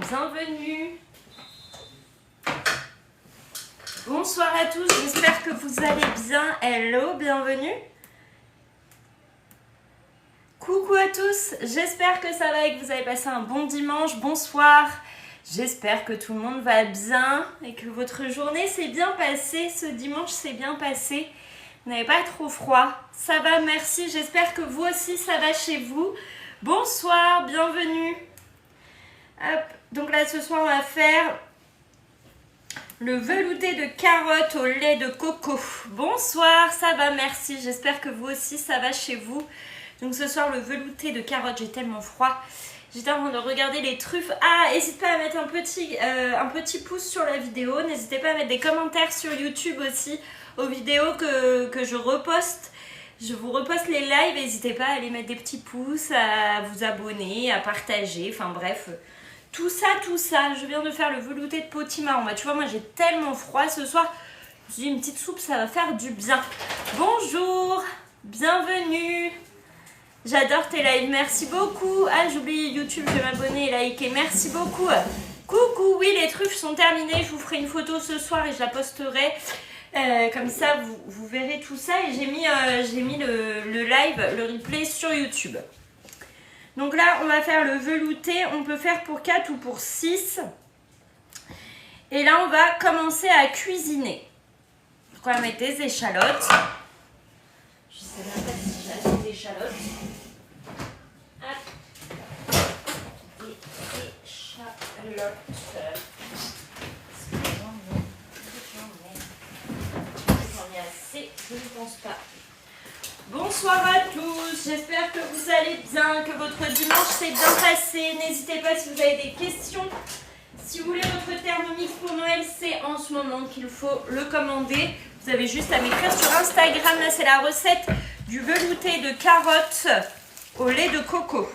bienvenue. Bonsoir à tous, j'espère que vous allez bien. Hello, bienvenue. Coucou à tous, j'espère que ça va et que vous avez passé un bon dimanche. Bonsoir, j'espère que tout le monde va bien et que votre journée s'est bien passée. Ce dimanche s'est bien passé. Vous n'avez pas trop froid. Ça va, merci. J'espère que vous aussi, ça va chez vous. Bonsoir, bienvenue. Hop. Donc là, ce soir, on va faire le velouté de carottes au lait de coco. Bonsoir, ça va, merci. J'espère que vous aussi, ça va chez vous. Donc ce soir, le velouté de carottes, j'ai tellement froid. J'étais en train de regarder les truffes. Ah, n'hésitez pas à mettre un petit pouce sur la vidéo. N'hésitez pas à mettre des commentaires sur YouTube aussi aux vidéos que je reposte. Je vous reposte les lives. N'hésitez pas à aller mettre des petits pouces, à vous abonner, à partager. Enfin bref, tout ça. Je viens de faire le velouté de potimarron. Bah, tu vois, moi j'ai tellement froid ce soir. Je me suis dit, une petite soupe, ça va faire du bien. Bonjour, bienvenue. J'adore tes lives, merci beaucoup. Ah, j'oublie YouTube, je vais m'abonner et liker, merci beaucoup. Coucou, oui, les truffes sont terminées. Je vous ferai une photo ce soir et je la posterai. Comme ça, vous verrez tout ça. Et j'ai mis le live, le replay sur YouTube. Donc là, on va faire le velouté. On peut faire pour 4 ou pour 6. Et là, on va commencer à cuisiner. Donc, on va mettre des échalotes. Je sais même pas si j'ai assez d'échalotes. Échalotes. J'en ai assez, je ne pense pas. Bonsoir à tous, j'espère que vous allez bien, que votre dimanche s'est bien passé. N'hésitez pas si vous avez des questions. Si vous voulez votre Thermomix pour Noël, c'est en ce moment qu'il faut le commander. Vous avez juste à m'écrire sur Instagram. Là, c'est la recette du velouté de carottes au lait de coco.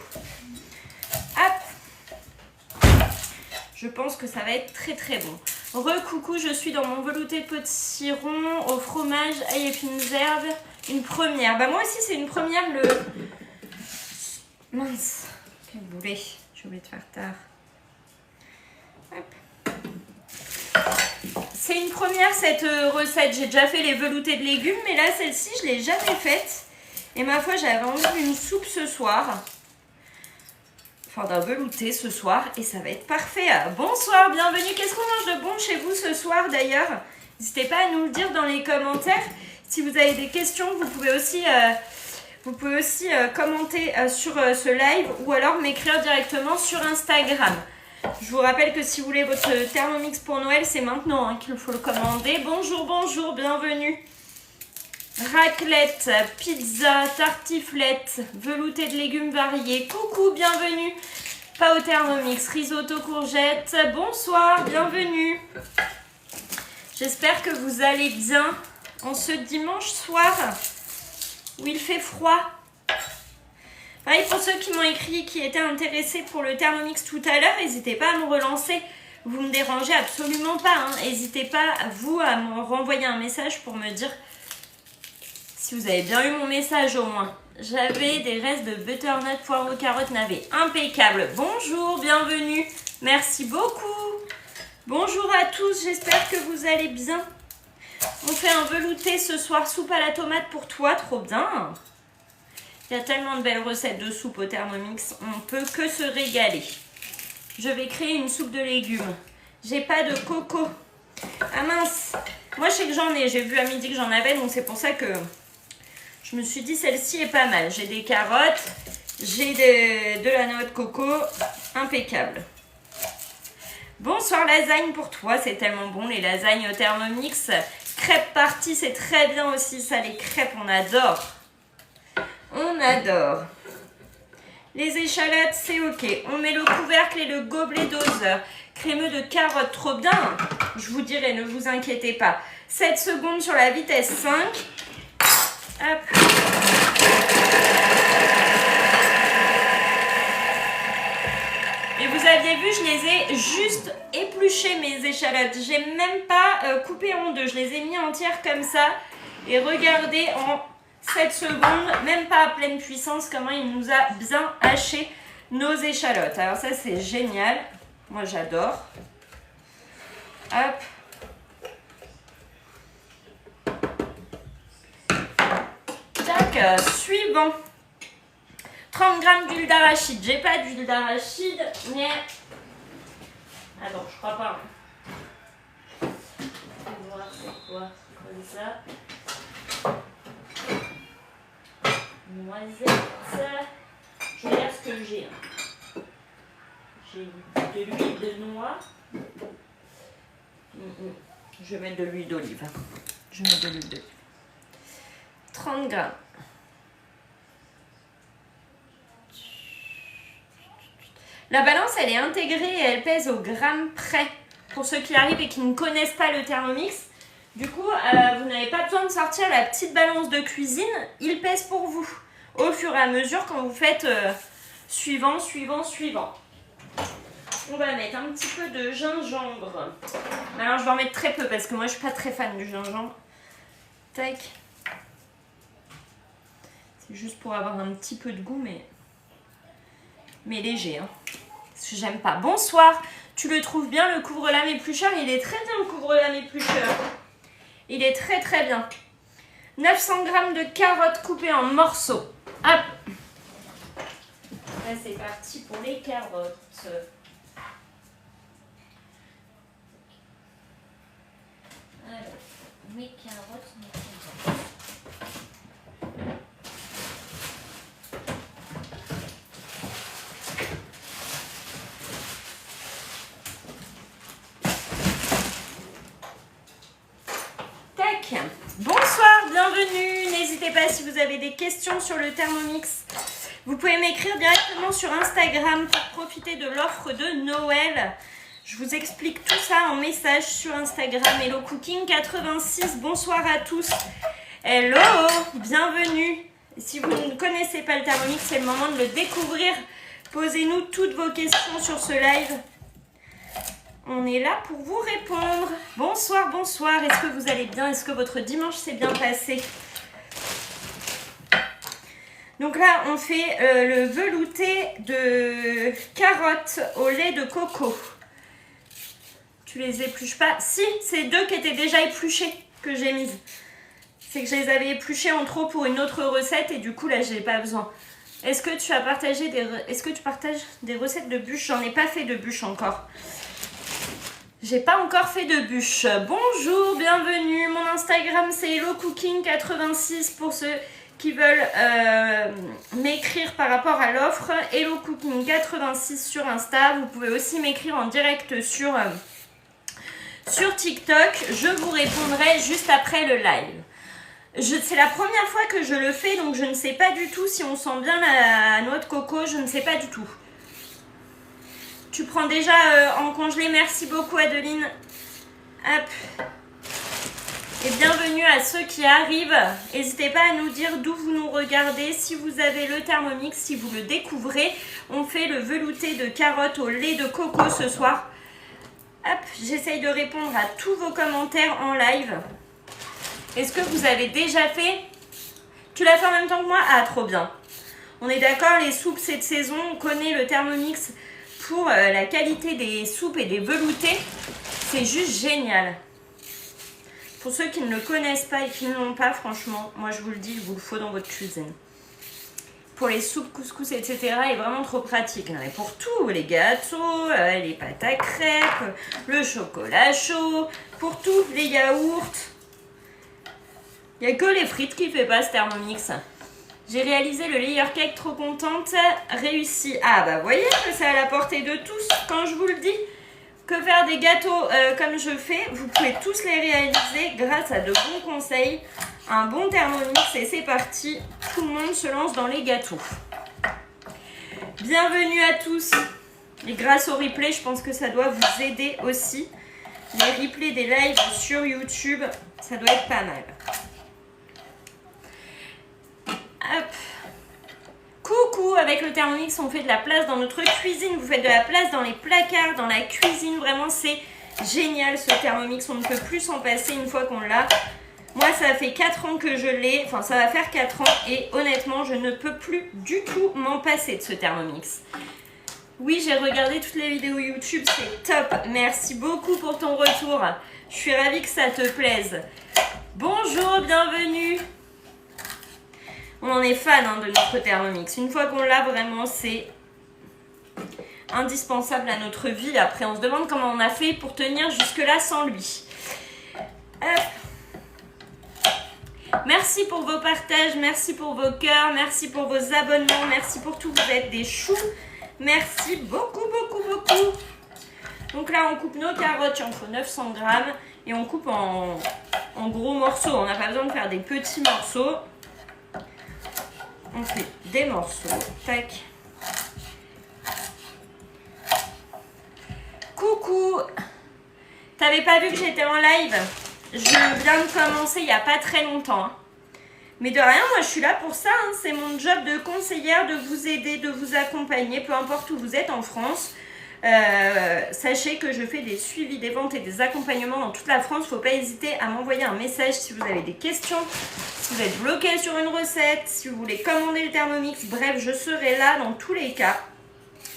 Hop. Je pense que ça va être très très bon. Recoucou, je suis dans mon velouté de potiron au fromage, ail et fines herbes. Une première. Bah moi aussi, c'est une première le... Mince. Quel boulet. J'ai oublié de faire tard. C'est une première cette recette. J'ai déjà fait les veloutés de légumes, mais là, celle-ci, je ne l'ai jamais faite. Et ma foi, j'avais envie d'une soupe ce soir. Enfin, d'un velouté ce soir. Et ça va être parfait. Bonsoir, bienvenue. Qu'est-ce qu'on mange de bon chez vous ce soir d'ailleurs? N'hésitez pas à nous le dire dans les commentaires. Si vous avez des questions, vous pouvez aussi commenter sur ce live ou alors m'écrire directement sur Instagram. Je vous rappelle que si vous voulez votre Thermomix pour Noël, c'est maintenant qu'il faut le commander. Bonjour, bienvenue. Raclette, pizza, tartiflette, velouté de légumes variés. Coucou, bienvenue. Pas au Thermomix, risotto courgette. Bonsoir, bienvenue. J'espère que vous allez bien en ce dimanche soir où il fait froid. Pareil pour ceux qui m'ont écrit, qui étaient intéressés pour le Thermomix tout à l'heure, n'hésitez pas à me relancer. Vous ne me dérangez absolument pas. N'hésitez pas, vous, à me renvoyer un message pour me dire si vous avez bien eu mon message au moins. J'avais des restes de butternut, poireaux, carottes, navets. Impeccable. Bonjour, bienvenue. Merci beaucoup. Bonjour à tous, j'espère que vous allez bien. On fait un velouté ce soir, soupe à la tomate pour toi, trop bien. Il y a tellement de belles recettes de soupe au Thermomix, on peut que se régaler. Je vais créer une soupe de légumes. J'ai pas de coco. Ah mince, moi je sais que j'en ai, j'ai vu à midi que j'en avais, donc c'est pour ça que je me suis dit celle-ci est pas mal. J'ai des carottes, j'ai de la noix de coco, impeccable. Bonsoir lasagne pour toi, c'est tellement bon les lasagnes au Thermomix. Crêpes parties, c'est très bien aussi ça, les crêpes, on adore. On adore. Les échalotes, c'est ok. On met le couvercle et le gobelet doseur. Crémeux de carottes, trop bien. Je vous dirai, ne vous inquiétez pas. 7 secondes sur la vitesse 5. Hop. Et vous aviez vu, je les ai juste épluchées mes échalotes. J'ai même pas coupé en deux. Je les ai mis entières comme ça. Et regardez en 7 secondes, même pas à pleine puissance, comment il nous a bien haché nos échalotes. Alors ça, c'est génial. Moi, j'adore. Hop. Tac, suivant. 30 g d'huile d'arachide. J'ai pas d'huile d'arachide, mais... Attends, je crois pas. On va voir c'est quoi. Comme ça. Noisette. Je regarde ce que j'ai. J'ai de l'huile de noix. Je vais mettre de l'huile d'olive. Je vais mettre de l'huile d'olive. 30 g. La balance, elle est intégrée et elle pèse au gramme près. Pour ceux qui arrivent et qui ne connaissent pas le Thermomix, du coup, vous n'avez pas besoin de sortir la petite balance de cuisine. Il pèse pour vous au fur et à mesure quand vous faites suivant. On va mettre un petit peu de gingembre. Alors, je vais en mettre très peu parce que moi, je ne suis pas très fan du gingembre. Tac. C'est juste pour avoir un petit peu de goût, mais léger. Hein. Parce que j'aime pas. Bonsoir. Tu le trouves bien, le couvre-lame éplucheur? Il est très bien, le couvre-lame éplucheur. Il est très très bien. 900 g de carottes coupées en morceaux. Hop. Là, c'est parti pour les carottes. Alors, mes carottes. Tac. Bonsoir, bienvenue. N'hésitez pas si vous avez des questions sur le Thermomix. Vous pouvez m'écrire directement sur Instagram pour profiter de l'offre de Noël. Je vous explique tout ça en message sur Instagram. Hello Cooking 86, bonsoir à tous. Hello, bienvenue. Si vous ne connaissez pas le Thermomix, c'est le moment de le découvrir. Posez-nous toutes vos questions sur ce live. On est là pour vous répondre. Bonsoir, bonsoir. Est-ce que vous allez bien? Est-ce que votre dimanche s'est bien passé? Donc là, on fait le velouté de carottes au lait de coco. Tu les épluches pas? Si, c'est 2 qui étaient déjà épluchées que j'ai mises. C'est que je les avais épluchées en trop pour une autre recette et du coup là, j'ai pas besoin. Est-ce que tu as partagé Est-ce que tu partages des recettes de bûches? J'en ai pas fait de bûches encore. J'ai pas encore fait de bûches. Bonjour, bienvenue. Mon Instagram, c'est HelloCooking86 pour ceux qui veulent m'écrire par rapport à l'offre. HelloCooking86 sur Insta. Vous pouvez aussi m'écrire en direct sur TikTok. Je vous répondrai juste après le live. C'est la première fois que je le fais, donc je ne sais pas du tout si on sent bien la noix de coco. Je ne sais pas du tout. Tu prends déjà en congelé. Merci beaucoup, Adeline. Hop. Et bienvenue à ceux qui arrivent. N'hésitez pas à nous dire d'où vous nous regardez. Si vous avez le Thermomix, si vous le découvrez. On fait le velouté de carottes au lait de coco ce soir. Hop, j'essaye de répondre à tous vos commentaires en live. Est-ce que vous avez déjà fait? Tu l'as fait en même temps que moi? Ah, trop bien. On est d'accord, les soupes cette saison. On connaît le Thermomix pour la qualité des soupes et des veloutés. C'est juste génial. Pour ceux qui ne le connaissent pas et qui ne l'ont pas, franchement, moi je vous le dis, il vous le faut dans votre cuisine. Pour les soupes, couscous, etc., il est vraiment trop pratique. Et pour tout, les gâteaux, les pâtes à crêpes, le chocolat chaud, pour tout, les yaourts. Il n'y a que les frites qui ne fait pas ce Thermomix. J'ai réalisé le layer cake, trop contente, réussi. Ah bah voyez que c'est à la portée de tous, quand je vous le dis. Que faire des gâteaux comme je fais, vous pouvez tous les réaliser grâce à de bons conseils, un bon Thermomix et c'est parti. Tout le monde se lance dans les gâteaux. Bienvenue à tous. Et grâce au replay, je pense que ça doit vous aider aussi. Les replays des lives sur YouTube, ça doit être pas mal. Hop. Coucou, avec le Thermomix, on fait de la place dans notre cuisine. Vous faites de la place dans les placards, dans la cuisine. Vraiment, c'est génial ce Thermomix. On ne peut plus s'en passer une fois qu'on l'a. Moi, ça fait 4 ans que je l'ai. Enfin, ça va faire 4 ans. Et honnêtement, je ne peux plus du tout m'en passer de ce Thermomix. Oui, j'ai regardé toutes les vidéos YouTube, c'est top. Merci beaucoup pour ton retour. Je suis ravie que ça te plaise. Bonjour, bienvenue. On en est fan hein, de notre Thermomix. Une fois qu'on l'a, vraiment, c'est indispensable à notre vie. Après, on se demande comment on a fait pour tenir jusque-là sans lui. Merci pour vos partages, merci pour vos cœurs, merci pour vos abonnements, merci pour tout. Vous êtes des choux. Merci beaucoup, beaucoup, beaucoup. Donc là, on coupe nos carottes, il en faut 900 grammes. Et on coupe en gros morceaux. On n'a pas besoin de faire des petits morceaux. On fait des morceaux. Tac. Coucou. T'avais pas vu que j'étais en live? Je viens de commencer il n'y a pas très longtemps. Mais de rien, moi je suis là pour ça. Hein. C'est mon job de conseillère, de vous aider, de vous accompagner, peu importe où vous êtes en France. Sachez que je fais des suivis, des ventes et des accompagnements dans toute la France. Il ne faut pas hésiter à m'envoyer un message si vous avez des questions, si vous êtes bloqué sur une recette, si vous voulez commander le Thermomix. Bref, je serai là dans tous les cas.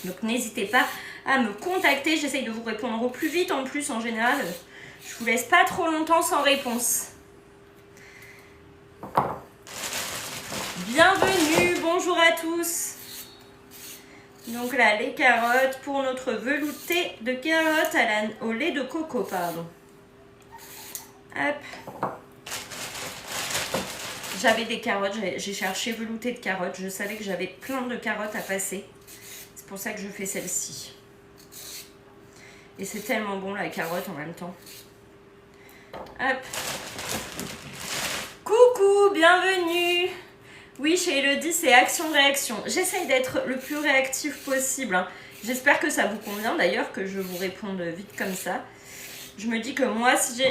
Donc n'hésitez pas à me contacter. J'essaye de vous répondre au plus vite. En plus, en général, je vous laisse pas trop longtemps sans réponse. Bienvenue, bonjour à tous. Donc là, les carottes pour notre velouté de carottes au lait de coco, pardon. Hop. J'avais des carottes, j'ai cherché velouté de carottes. Je savais que j'avais plein de carottes à passer. C'est pour ça que je fais celle-ci. Et c'est tellement bon la carotte en même temps. Hop. Coucou, bienvenue. Oui, chez Elodie, c'est action-réaction. J'essaye d'être le plus réactif possible. Hein. J'espère que ça vous convient d'ailleurs, que je vous réponde vite comme ça. Je me dis que moi, si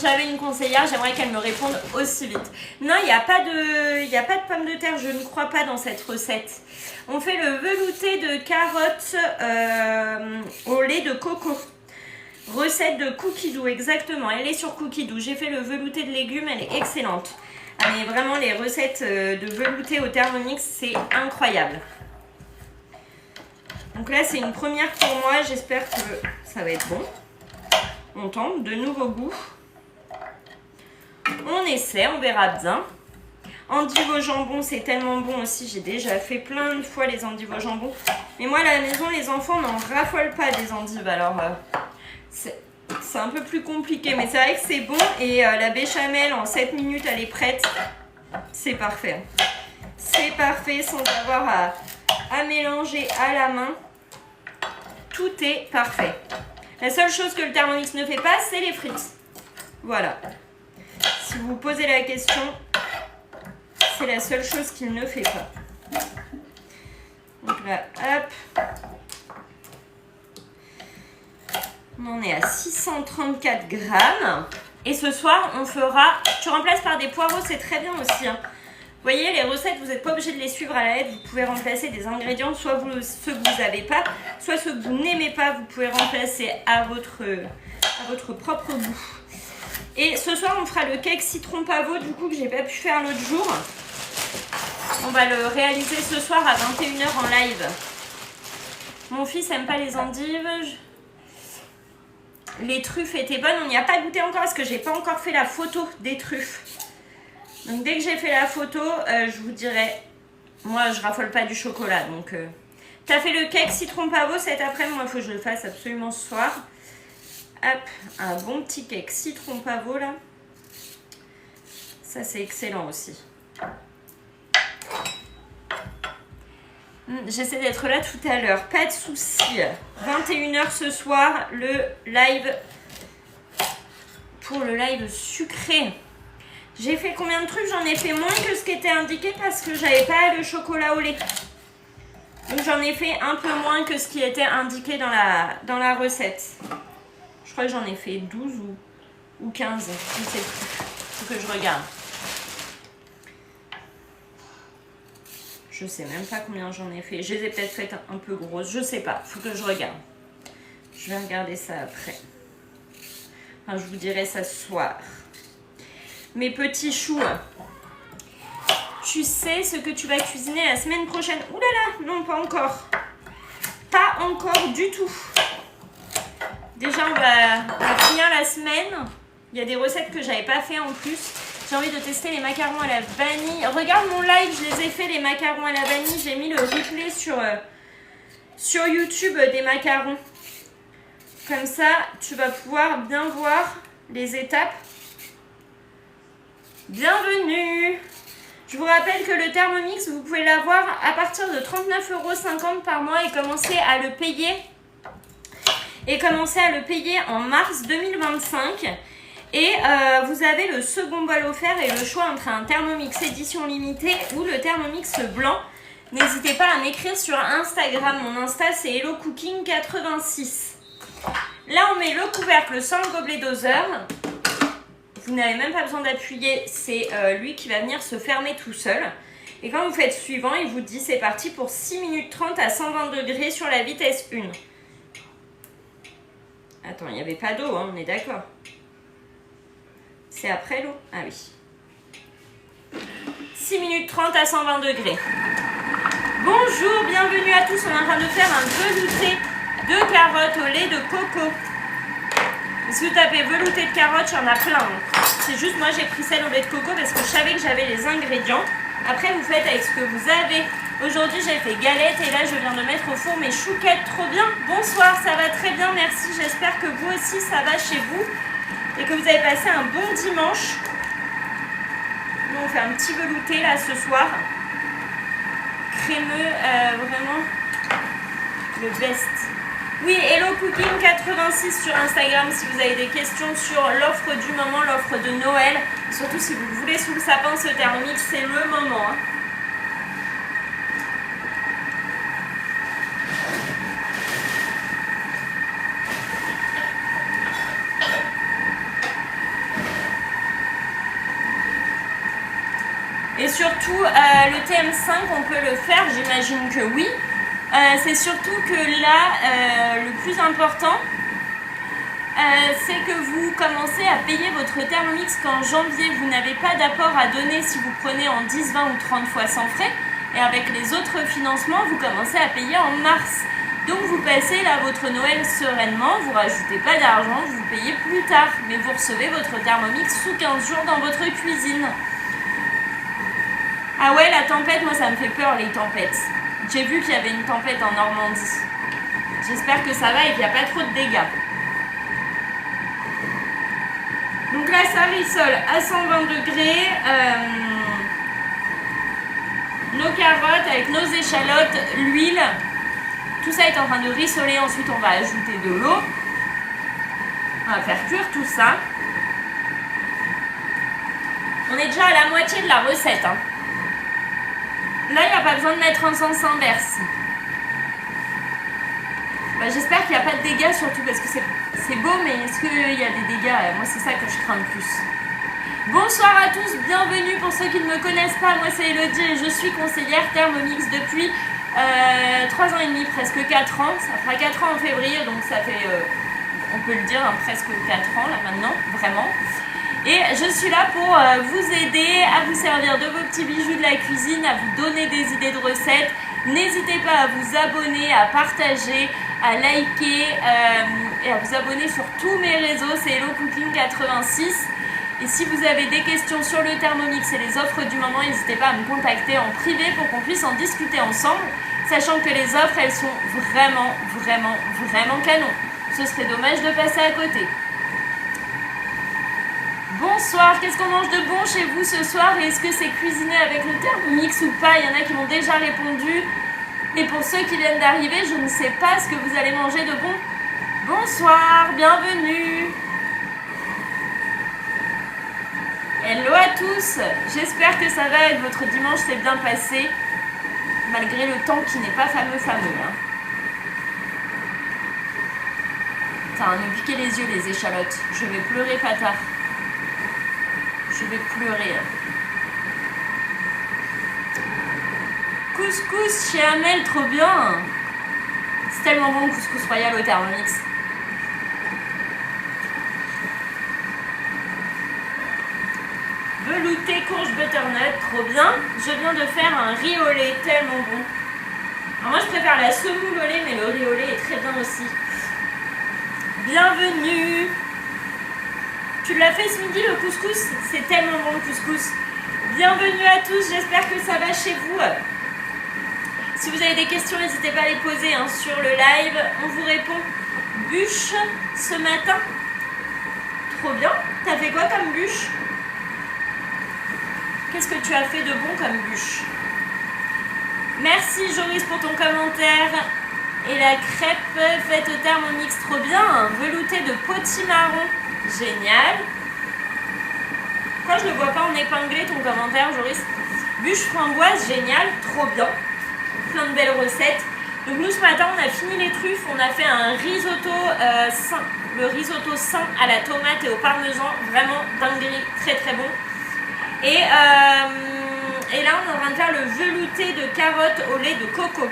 j'avais une conseillère, j'aimerais qu'elle me réponde aussi vite. Non, il n'y a pas de pommes de terre, je ne crois pas dans cette recette. On fait le velouté de carottes au lait de coco. Recette de Cookie Dough, exactement. Elle est sur Cookie Dough. J'ai fait le velouté de légumes, elle est excellente. Mais vraiment, les recettes de velouté au Thermomix, c'est incroyable. Donc là, c'est une première pour moi. J'espère que ça va être bon. On tente de nouveaux goûts. On essaie, on verra bien. Endives au jambon, c'est tellement bon aussi. J'ai déjà fait plein de fois les endives au jambon. Mais moi, à la maison, les enfants n'en raffolent pas des endives. Alors, c'est un peu plus compliqué, mais c'est vrai que c'est bon. Et la béchamel, en 7 minutes, elle est prête. C'est parfait. C'est parfait sans avoir à mélanger à la main. Tout est parfait. La seule chose que le Thermomix ne fait pas, c'est les frites. Voilà. Si vous vous posez la question, c'est la seule chose qu'il ne fait pas. Donc là, hop. On en est à 634 grammes. Et ce soir, on fera... Tu remplaces par des poireaux, c'est très bien aussi. Hein. Vous voyez, les recettes, vous n'êtes pas obligé de les suivre à la lettre. Vous pouvez remplacer des ingrédients, soit ceux que vous n'avez pas, soit ceux que vous n'aimez pas. Vous pouvez remplacer à votre propre goût. Et ce soir, on fera le cake citron pavot, du coup, que j'ai pas pu faire l'autre jour. On va le réaliser ce soir à 21 h en live. Mon fils n'aime pas les endives. Les truffes étaient bonnes. On n'y a pas goûté encore parce que j'ai pas encore fait la photo des truffes. Donc dès que j'ai fait la photo, je vous dirai. Moi, je raffole pas du chocolat. Donc, t'as fait le cake citron pavot cet après-midi. Moi, il faut que je le fasse absolument ce soir. Hop, un bon petit cake citron pavot là. Ça, c'est excellent aussi. J'essaie d'être là tout à l'heure, pas de souci. 21 h ce soir, le live pour le live sucré. J'ai fait combien de trucs? J'en ai fait moins que ce qui était indiqué parce que j'avais pas le chocolat au lait. Donc j'en ai fait un peu moins que ce qui était indiqué dans la recette. Je crois que j'en ai fait 12 ou 15, je sais plus. Faut que je regarde. Je sais même pas combien j'en ai fait. Je les ai peut-être faites un peu grosses. Je sais pas. Faut que je regarde. Je vais regarder ça après. Enfin, je vous dirai ça ce soir. Mes petits choux. Tu sais ce que tu vas cuisiner la semaine prochaine? Ouh là là, non, pas encore. Pas encore du tout. Déjà, on va finir la semaine. Il y a des recettes que j'avais pas fait en plus. J'ai envie de tester les macarons à la vanille. Regarde mon live, je les ai fait les macarons à la vanille. J'ai mis le replay sur YouTube des macarons. Comme ça, tu vas pouvoir bien voir les étapes. Bienvenue! Je vous rappelle que le Thermomix, vous pouvez l'avoir à partir de 39,50 € par mois et commencer à le payer. En mars 2025. Et vous avez le second bol offert et le choix entre un Thermomix édition limitée ou le Thermomix blanc. N'hésitez pas à m'écrire sur Instagram. Mon Insta, c'est HelloCooking86. Là, on met le couvercle sans le gobelet doseur. Vous n'avez même pas besoin d'appuyer. C'est lui qui va venir se fermer tout seul. Et quand vous faites suivant, il vous dit c'est parti pour 6 minutes 30 à 120 degrés sur la vitesse 1. Attends, il n'y avait pas d'eau, hein, on est d'accord. C'est après l'eau? Ah oui. 6 minutes 30 à 120 degrés. Bonjour, bienvenue à tous. On est en train de faire un velouté de carottes au lait de coco. Si vous tapez velouté de carottes, il y en a plein. C'est juste moi j'ai pris celle au lait de coco parce que je savais que j'avais les ingrédients. Après vous faites avec ce que vous avez. Aujourd'hui j'ai fait galette et là je viens de mettre au four mes chouquettes. Trop bien. Bonsoir, ça va très bien, merci. J'espère que vous aussi ça va chez vous. Et que vous avez passé un bon dimanche. Nous on fait un petit velouté là ce soir. Crémeux, vraiment le best. Oui, HelloCooking86 sur Instagram si vous avez des questions sur l'offre du moment, l'offre de Noël. Surtout si vous voulez sous le sapin ce Thermomix, c'est le moment. Hein. Et surtout, le TM5, on peut le faire, j'imagine que oui. C'est surtout que là, le plus important, c'est que vous commencez à payer votre Thermomix qu'en janvier, vous n'avez pas d'apport à donner si vous prenez en 10, 20 ou 30 fois sans frais. Et avec les autres financements, vous commencez à payer en mars. Donc vous passez là votre Noël sereinement, vous rajoutez pas d'argent, vous payez plus tard. Mais vous recevez votre Thermomix sous 15 jours dans votre cuisine. Ah ouais, la tempête, moi ça me fait peur les tempêtes. J'ai vu qu'il y avait une tempête en Normandie. J'espère que ça va et qu'il n'y a pas trop de dégâts. Donc là, ça rissole à 120 degrés. Nos carottes avec nos échalotes, l'huile. Tout ça est en train de rissoler. Ensuite, on va ajouter de l'eau. On va faire cuire tout ça. On est déjà à la moitié de la recette. Hein. Là, il n'y a pas besoin de mettre un sens inverse. Bah, j'espère qu'il n'y a pas de dégâts, surtout parce que c'est beau, mais est-ce qu'il y a des dégâts? Moi, c'est ça que je crains le plus. Bonsoir à tous, bienvenue pour ceux qui ne me connaissent pas. Moi, c'est Elodie et je suis conseillère Thermomix depuis 3 ans et demi, presque 4 ans. Ça fera 4 ans en février, donc ça fait, on peut le dire, hein, presque 4 ans là maintenant, vraiment. Et je suis là pour vous aider à vous servir de vos petits bijoux de la cuisine, à vous donner des idées de recettes. N'hésitez pas à vous abonner, à partager, à liker et à vous abonner sur tous mes réseaux. C'est HelloCooking86. Et si vous avez des questions sur le Thermomix et les offres du moment, n'hésitez pas à me contacter en privé pour qu'on puisse en discuter ensemble. Sachant que les offres, elles sont vraiment, vraiment, vraiment canon. Ce serait dommage de passer à côté. Bonsoir, qu'est-ce qu'on mange de bon chez vous ce soir? Et est-ce que c'est cuisiné avec le Thermomix ou pas? Il y en a qui m'ont déjà répondu. Et pour ceux qui viennent d'arriver, je ne sais pas ce que vous allez manger de bon. Bonsoir, bienvenue. Hello à tous, j'espère que ça va et que votre dimanche s'est bien passé. Malgré le temps qui n'est pas fameux. Hein. Ça va me piquer les yeux les échalotes. Je vais pleurer patard. Je vais pleurer. Couscous chez Amel, trop bien. C'est tellement bon le couscous royal au Thermomix. Velouté courge butternut, trop bien. Je viens de faire un riz au lait, tellement bon. Alors moi je préfère la semoule au lait, mais le riz au lait est très bien aussi. Bienvenue. Tu l'as fait ce midi le couscous? C'est tellement bon le couscous. Bienvenue à tous, j'espère que ça va chez vous. Si vous avez des questions, n'hésitez pas à les poser hein, sur le live. On vous répond. Bûche ce matin? Trop bien. T'as fait quoi comme bûche? Qu'est-ce que tu as fait de bon comme bûche? Merci Joris pour ton commentaire. Et la crêpe faite au Thermomix, trop bien. Velouté de potimarron, génial. Pourquoi je ne le vois pas en épinglé ton commentaire Joris? Bûche framboise, génial, trop bien. Plein de belles recettes. Donc nous ce matin on a fini les truffes, on a fait un risotto sain, le risotto sain à la tomate et au parmesan, vraiment dinguerie, très très bon. Et là on est en train de faire le velouté de carottes au lait de coco.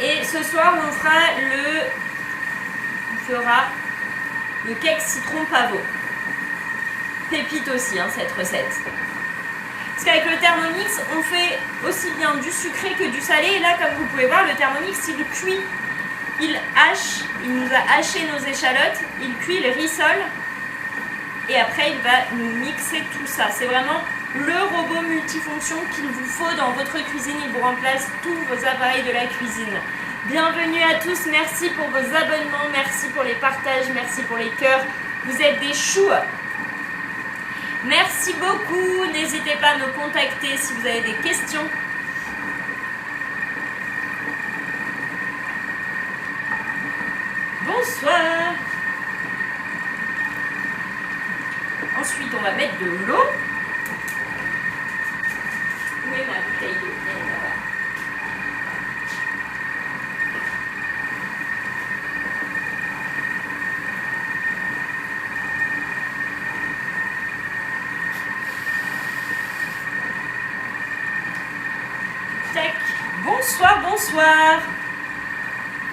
Et ce soir on fera le cake citron pavot. Pépite aussi hein, cette recette. Parce qu'avec le Thermomix, on fait aussi bien du sucré que du salé. Et là, comme vous pouvez voir, le Thermomix, il cuit, il nous a haché nos échalotes, il cuit, il rissole. Et après, il va nous mixer tout ça. C'est vraiment le robot multifonction qu'il vous faut dans votre cuisine. Il vous remplace tous vos appareils de la cuisine. Bienvenue à tous, merci pour vos abonnements, merci pour les partages, merci pour les cœurs. Vous êtes des choux. Merci beaucoup, n'hésitez pas à me contacter si vous avez des questions. Bonsoir. Ensuite, on va mettre de l'eau. Où est ma bouteille d'eau? Bonsoir, bonsoir.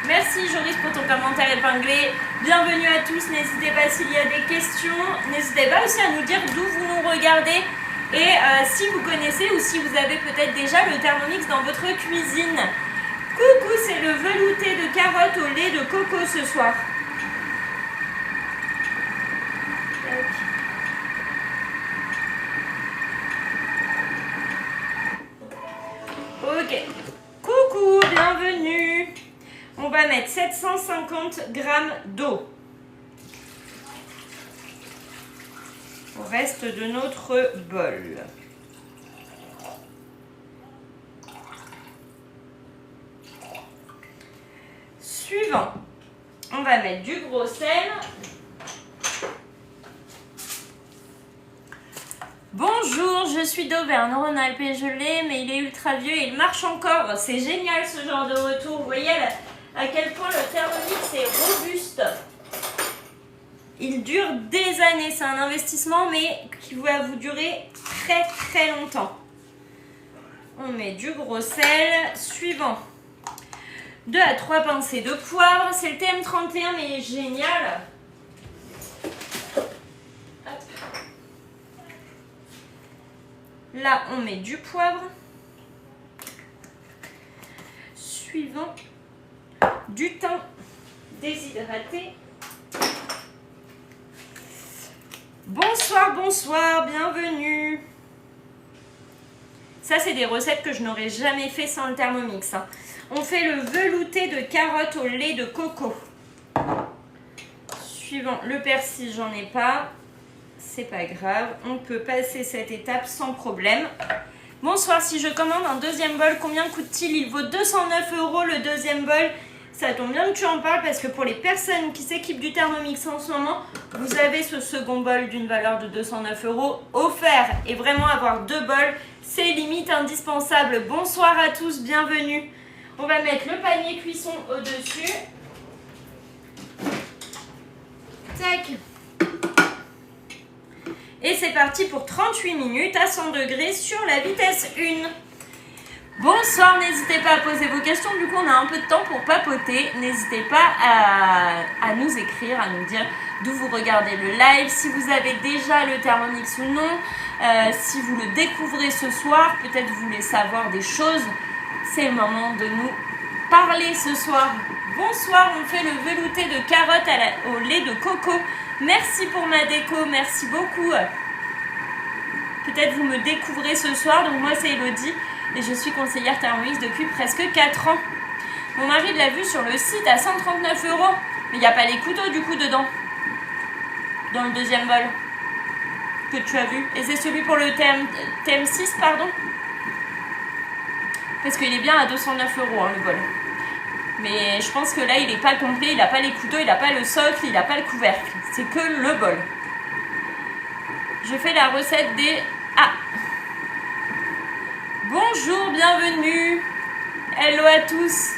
Merci Joris pour ton commentaire épinglé. Bienvenue à tous, n'hésitez pas s'il y a des questions. N'hésitez pas aussi à nous dire d'où vous nous regardez. Et si vous connaissez ou si vous avez peut-être déjà le Thermomix dans votre cuisine. Coucou, c'est le velouté de carottes au lait de coco ce soir. Ok. Coucou, bienvenue. On va mettre 750 g d'eau au reste de notre bol. Suivant, on va mettre du gros sel. Bonjour, je suis d'Auvergne-Rhône-Alpes et je l'ai, mais il est ultra vieux et il marche encore. C'est génial ce genre de retour. Vous voyez à quel point le Thermomix est robuste. Il dure des années. C'est un investissement, mais qui va vous durer très très longtemps. On met du gros sel. Suivant, 2 à 3 pincées de poivre. C'est le TM31, mais il est génial. Là, on met du poivre. Suivant, du thym déshydraté. Bonsoir, bonsoir, bienvenue. Ça, c'est des recettes que je n'aurais jamais fait sans le Thermomix. Hein. On fait le velouté de carottes au lait de coco. Suivant, le persil, j'en ai pas. C'est pas grave, on peut passer cette étape sans problème. Bonsoir, si je commande un deuxième bol, combien coûte-t-il? Il vaut 209 € le deuxième bol. Ça tombe bien que tu en parles parce que pour les personnes qui s'équipent du Thermomix en ce moment, vous avez ce second bol d'une valeur de 209 € offert. Et vraiment avoir 2 bols, c'est limite indispensable. Bonsoir à tous, bienvenue. On va mettre le panier cuisson au-dessus. Tac. Et c'est parti pour 38 minutes à 100 degrés sur la vitesse 1. Bonsoir, n'hésitez pas à poser vos questions. Du coup, on a un peu de temps pour papoter. N'hésitez pas à nous écrire, à nous dire d'où vous regardez le live, si vous avez déjà le Thermomix ou non. Si vous le découvrez ce soir, peut-être vous voulez savoir des choses. C'est le moment de nous parler ce soir. Bonsoir, on fait le velouté de carottes au lait de coco. Merci pour ma déco, merci beaucoup. Peut-être vous me découvrez ce soir. Donc moi c'est Elodie et je suis conseillère Thermomix depuis presque 4 ans. Mon mari l'a vu sur le site à 139 €. Mais il n'y a pas les couteaux du coup dedans. Dans le deuxième bol que tu as vu. Et c'est celui pour le TM6, pardon. Parce qu'il est bien à 209 € hein, le bol. Mais je pense que là il n'est pas complet. Il n'a pas les couteaux, il n'a pas le socle, il n'a pas le couvercle. C'est que le bol. Je fais la recette des... Ah! Bonjour, bienvenue. Hello à tous.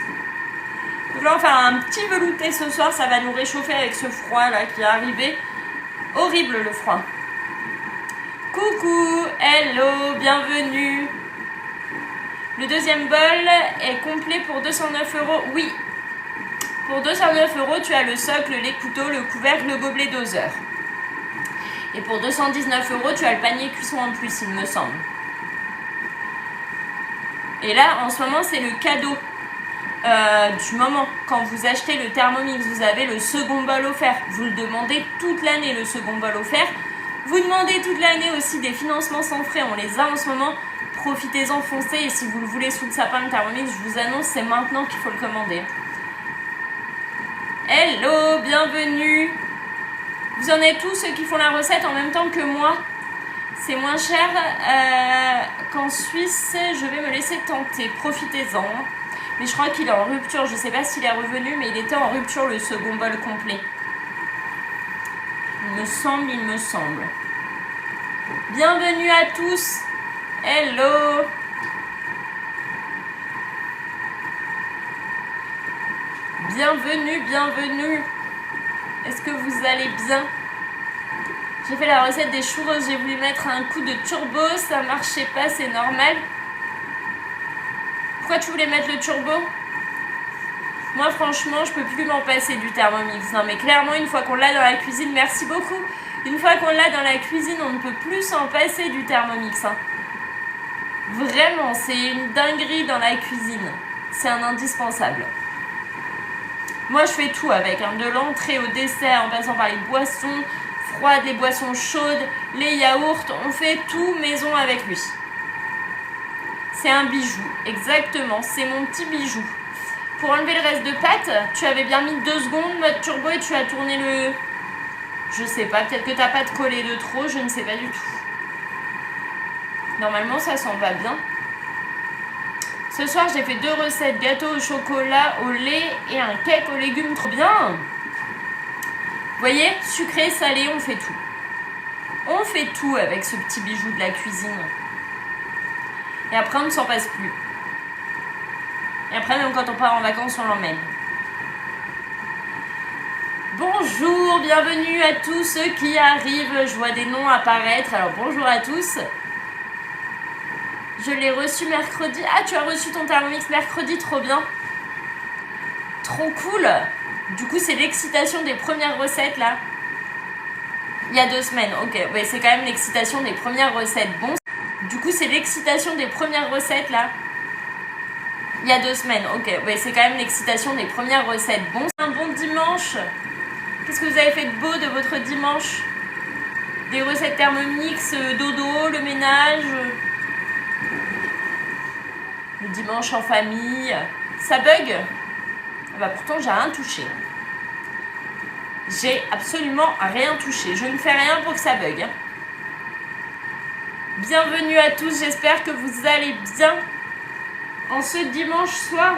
Donc là on va faire un petit velouté ce soir. Ça va nous réchauffer avec ce froid là qui est arrivé. Horrible le froid. Coucou, hello, bienvenue. Le deuxième bol est complet pour 209 €. Oui, pour 209 € tu as le socle, les couteaux, le couvercle, le gobelet doseur. Et pour 219 € tu as le panier cuisson en plus, il me semble. Et là en ce moment c'est le cadeau du moment. Quand vous achetez le Thermomix, vous avez le second bol offert. Vous le demandez toute l'année, le second bol offert. Vous demandez toute l'année aussi des financements sans frais. On les a en ce moment. Profitez-en, foncez. Et si vous le voulez sous le sapin de Thermomix, je vous annonce, c'est maintenant qu'il faut le commander. Hello, bienvenue. Vous en êtes tous ceux qui font la recette en même temps que moi. C'est moins cher qu'en Suisse. Je vais me laisser tenter. Profitez-en. Mais je crois qu'il est en rupture. Je ne sais pas s'il est revenu, mais il était en rupture le second bol complet. Il me semble. Bienvenue à tous. Hello. Bienvenue. Est-ce que vous allez bien? J'ai fait la recette des churros. J'ai voulu mettre un coup de turbo. Ça marchait pas, c'est normal. Pourquoi tu voulais mettre le turbo? Moi franchement je peux plus m'en passer du Thermomix. Non mais clairement une fois qu'on l'a dans la cuisine, merci beaucoup. Une fois qu'on l'a dans la cuisine, on ne peut plus s'en passer du Thermomix. Hein. Vraiment, c'est une dinguerie dans la cuisine. C'est un indispensable. Moi je fais tout avec, hein, de l'entrée au dessert, en passant par les boissons froides, les boissons chaudes, les yaourts. On fait tout maison avec lui. C'est un bijou, exactement, c'est mon petit bijou. Pour enlever le reste de pâte, tu avais bien mis 2 secondes, mode turbo, et tu as tourné le... Je sais pas, peut-être que ta pâte collait de trop, je ne sais pas du tout. Normalement, ça s'en va bien. Ce soir, j'ai fait 2 recettes, gâteau au chocolat, au lait et un cake aux légumes, trop bien. Vous voyez, sucré, salé, on fait tout. On fait tout avec ce petit bijou de la cuisine. Et après, on ne s'en passe plus. Et après, même quand on part en vacances, on l'emmène. Bonjour, bienvenue à tous ceux qui arrivent. Je vois des noms apparaître. Alors, bonjour à tous. Je l'ai reçu mercredi. Ah, tu as reçu ton Thermomix mercredi, trop bien. Trop cool. Du coup, c'est l'excitation des premières recettes, là. Il y a 2 semaines, ok. Oui, c'est quand même l'excitation des premières recettes. Bon. Du coup, c'est l'excitation des premières recettes, là. Il y a 2 semaines, ok. Oui, c'est quand même l'excitation des premières recettes. Bon, c'est un bon dimanche. Qu'est-ce que vous avez fait de beau de votre dimanche? Des recettes Thermomix, dodo, le ménage. Le dimanche en famille. Ça bug? Bah, pourtant, j'ai rien touché. J'ai absolument rien touché. Je ne fais rien pour que ça bug. Bienvenue à tous, j'espère que vous allez bien. En ce dimanche soir,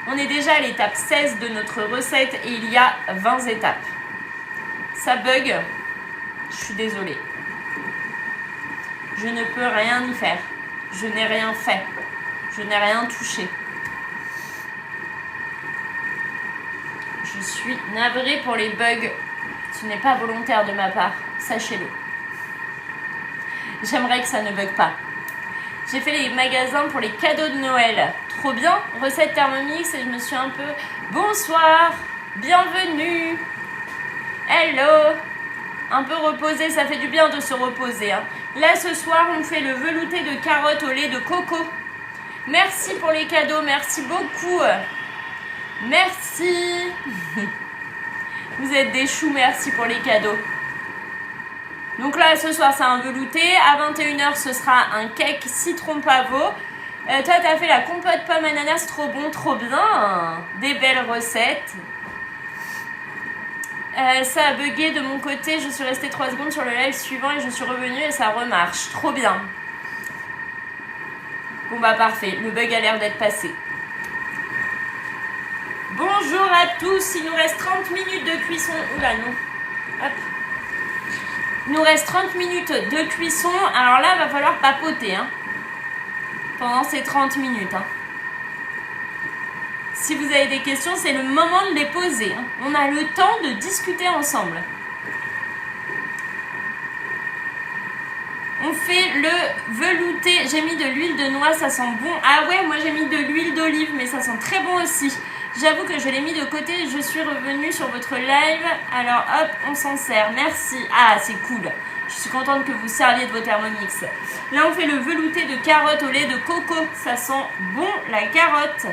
on est déjà à l'étape 16 de notre recette et il y a 20 étapes. Ça bug, je suis désolée. Je ne peux rien y faire. Je n'ai rien fait. Je n'ai rien touché. Je suis navrée pour les bugs. Ce n'est pas volontaire de ma part, sachez-le. J'aimerais que ça ne bug pas. J'ai fait les magasins pour les cadeaux de Noël. Trop bien, recette Thermomix et je me suis un peu... Bonsoir, bienvenue. Hello. Un peu reposé, ça fait du bien de se reposer. Hein. Là, ce soir, on fait le velouté de carottes au lait de coco. Merci pour les cadeaux, merci beaucoup. Merci. Vous êtes des choux, merci pour les cadeaux. Donc là, ce soir, c'est un velouté. À 21h, ce sera un cake citron pavot. Toi, t'as fait la compote pomme ananas, trop bon, trop bien. Des belles recettes. Ça a bugué de mon côté. Je suis restée 3 secondes sur le live suivant et je suis revenue et ça remarche. Trop bien. Bon bah parfait, le bug a l'air d'être passé. Bonjour à tous, il nous reste 30 minutes de cuisson. Oula non. Hop. Il nous reste 30 minutes de cuisson. Alors là, il va falloir papoter hein, pendant ces 30 minutes. Hein. Si vous avez des questions, c'est le moment de les poser. Hein. On a le temps de discuter ensemble. On fait le velouté. J'ai mis de l'huile de noix, ça sent bon. Ah ouais, moi j'ai mis de l'huile d'olive, mais ça sent très bon aussi. J'avoue que je l'ai mis de côté. Je suis revenue sur votre live. Alors hop, on s'en sert. Merci. Ah, c'est cool. Je suis contente que vous serviez de vos Thermomix. Là, on fait le velouté de carottes au lait de coco. Ça sent bon la carotte.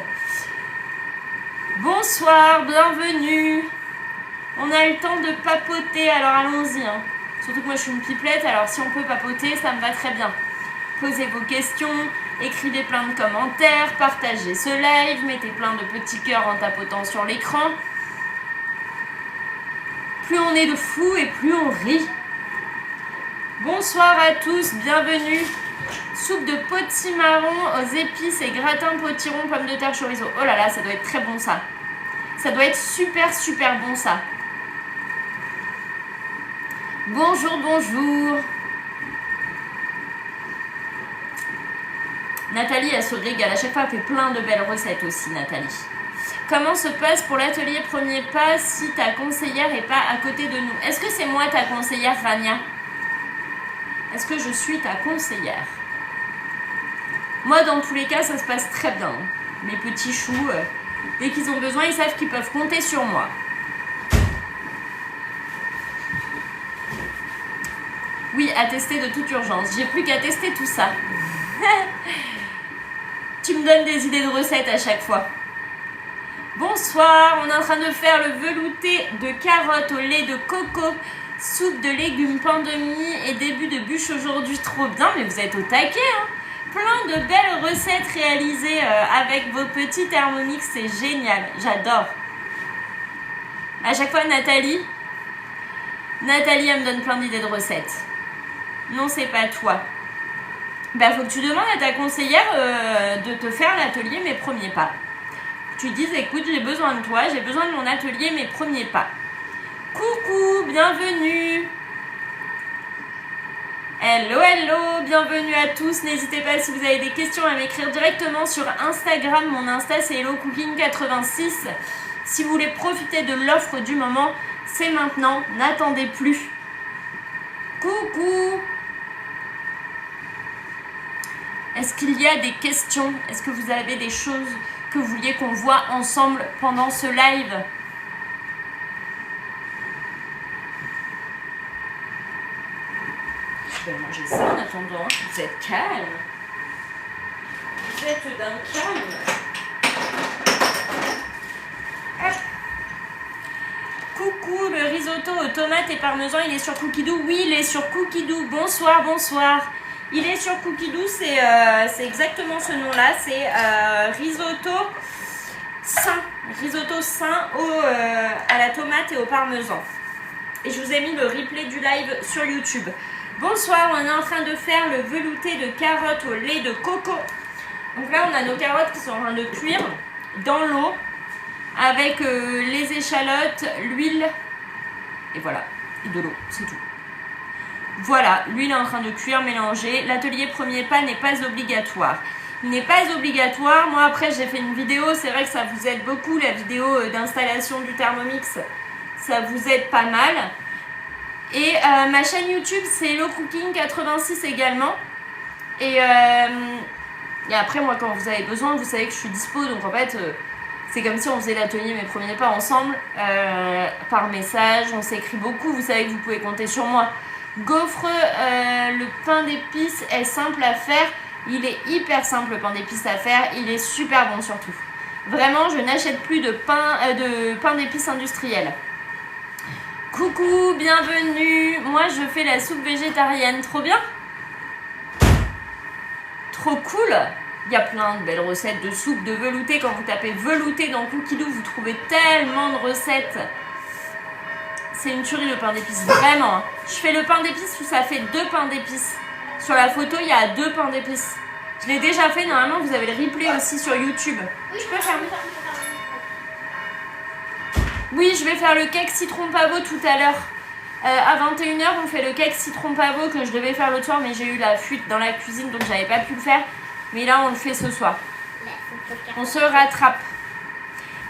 Bonsoir, bienvenue. On a le temps de papoter, alors allons-y. Hein. Surtout que moi je suis une pipelette, alors si on peut papoter, ça me va très bien. Posez vos questions, écrivez plein de commentaires, partagez ce live, mettez plein de petits cœurs en tapotant sur l'écran. Plus on est de fous et plus on rit. Bonsoir à tous, bienvenue. Soupe de potimarron aux épices et gratin potiron, pommes de terre, chorizo. Oh là là, ça doit être très bon ça. Ça doit être super super bon ça. Bonjour, bonjour. Nathalie, elle se régale. À chaque fois, elle fait plein de belles recettes aussi, Nathalie. Comment se passe pour l'atelier Premier Pas si ta conseillère n'est pas à côté de nous? Est-ce que c'est moi ta conseillère, Rania? Est-ce que je suis ta conseillère? Moi, dans tous les cas, ça se passe très bien. Mes petits choux, dès qu'ils ont besoin, ils savent qu'ils peuvent compter sur moi. Oui, à tester de toute urgence. J'ai plus qu'à tester tout ça. Tu me donnes des idées de recettes à chaque fois. Bonsoir, on est en train de faire le velouté de carottes au lait de coco, soupe de légumes, pain de mie et début de bûche aujourd'hui. Trop bien, mais vous êtes au taquet, hein. Plein de belles recettes réalisées avec vos petits Thermomix, c'est génial, j'adore. À chaque fois, Nathalie, elle me donne plein d'idées de recettes. Non, c'est pas toi. Bah, faut que tu demandes à ta conseillère de te faire l'atelier Mes Premiers Pas. Tu dis, écoute, j'ai besoin de toi, j'ai besoin de mon atelier Mes Premiers Pas. Coucou, bienvenue. Hello, hello, bienvenue à tous. N'hésitez pas si vous avez des questions à m'écrire directement sur Instagram. Mon Insta, c'est HelloCooking86. Si vous voulez profiter de l'offre du moment, c'est maintenant, n'attendez plus. Coucou. Est-ce qu'il y a des questions? Est-ce que vous avez des choses que vous vouliez qu'on voit ensemble pendant ce live? Je vais manger ça en attendant. Vous êtes calme. Vous êtes d'un calme. Hop. Coucou, le risotto aux tomates et parmesan, il est sur Cookidoo? Oui, il est sur Cookidoo. Bonsoir, bonsoir. Il est sur Cookidoo, c'est exactement ce nom-là. C'est risotto sain. Risotto sain à la tomate et au parmesan. Et je vous ai mis le replay du live sur YouTube. Bonsoir, on est en train de faire le velouté de carottes au lait de coco. Donc là, on a nos carottes qui sont en train de cuire dans l'eau avec les échalotes, l'huile et voilà, et de l'eau, c'est tout. Voilà, l'huile est en train de cuire, mélanger. L'atelier Premier Pas n'est pas obligatoire. Il n'est pas obligatoire. Moi, après, j'ai fait une vidéo. C'est vrai que ça vous aide beaucoup, la vidéo d'installation du Thermomix. Ça vous aide pas mal. Et ma chaîne YouTube, c'est HelloCooking86 également. Et après, moi, quand vous avez besoin, vous savez que je suis dispo. Donc, en fait, C'est comme si on faisait l'atelier Mes Premiers Pas ensemble, par message, on s'écrit beaucoup, vous savez que vous pouvez compter sur moi. Gaufre, le pain d'épices est simple à faire, il est hyper simple le pain d'épices à faire, il est super bon surtout. Vraiment, je n'achète plus de pain d'épices industriel. Coucou, bienvenue, moi je fais la soupe végétarienne, trop bien. Trop cool. Il y a plein de belles recettes de soupe, de velouté. Quand vous tapez velouté dans Cookidoo, vous trouvez tellement de recettes. C'est une tuerie le pain d'épices, vraiment. Je fais le pain d'épices où ça fait 2 pains d'épices. Sur la photo, il y a 2 pains d'épices. Je l'ai déjà fait, normalement vous avez le replay aussi sur YouTube. Oui, Tu peux fermer? Oui, je vais faire le cake citron pavot tout à l'heure. À 21h, on fait le cake citron pavot que je devais faire l'autre soir, mais j'ai eu la fuite dans la cuisine, donc j'avais pas pu le faire. Mais là, on le fait ce soir. On se rattrape.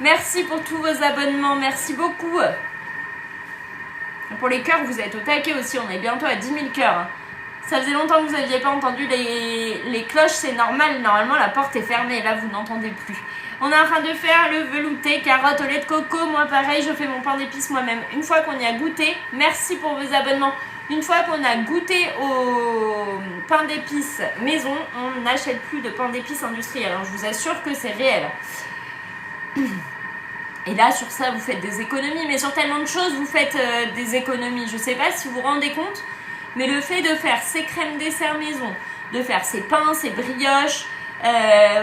Merci pour tous vos abonnements. Merci beaucoup. Pour les cœurs, vous êtes au taquet aussi. On est bientôt à 10 000 cœurs. Ça faisait longtemps que vous n'aviez pas entendu les cloches. C'est normal. Normalement, la porte est fermée. Là, vous n'entendez plus. On est en train de faire le velouté, carotte au lait de coco. Moi, pareil, je fais mon pain d'épices moi-même. Une fois qu'on y a goûté, merci pour vos abonnements. Une fois qu'on a goûté au pain d'épices maison, on n'achète plus de pain d'épices industriel. Alors, je vous assure que c'est réel. Et là, sur ça, vous faites des économies. Mais sur tellement de choses, vous faites des économies. Je ne sais pas si vous vous rendez compte, mais le fait de faire ces crèmes dessert maison, de faire ces pains, ces brioches,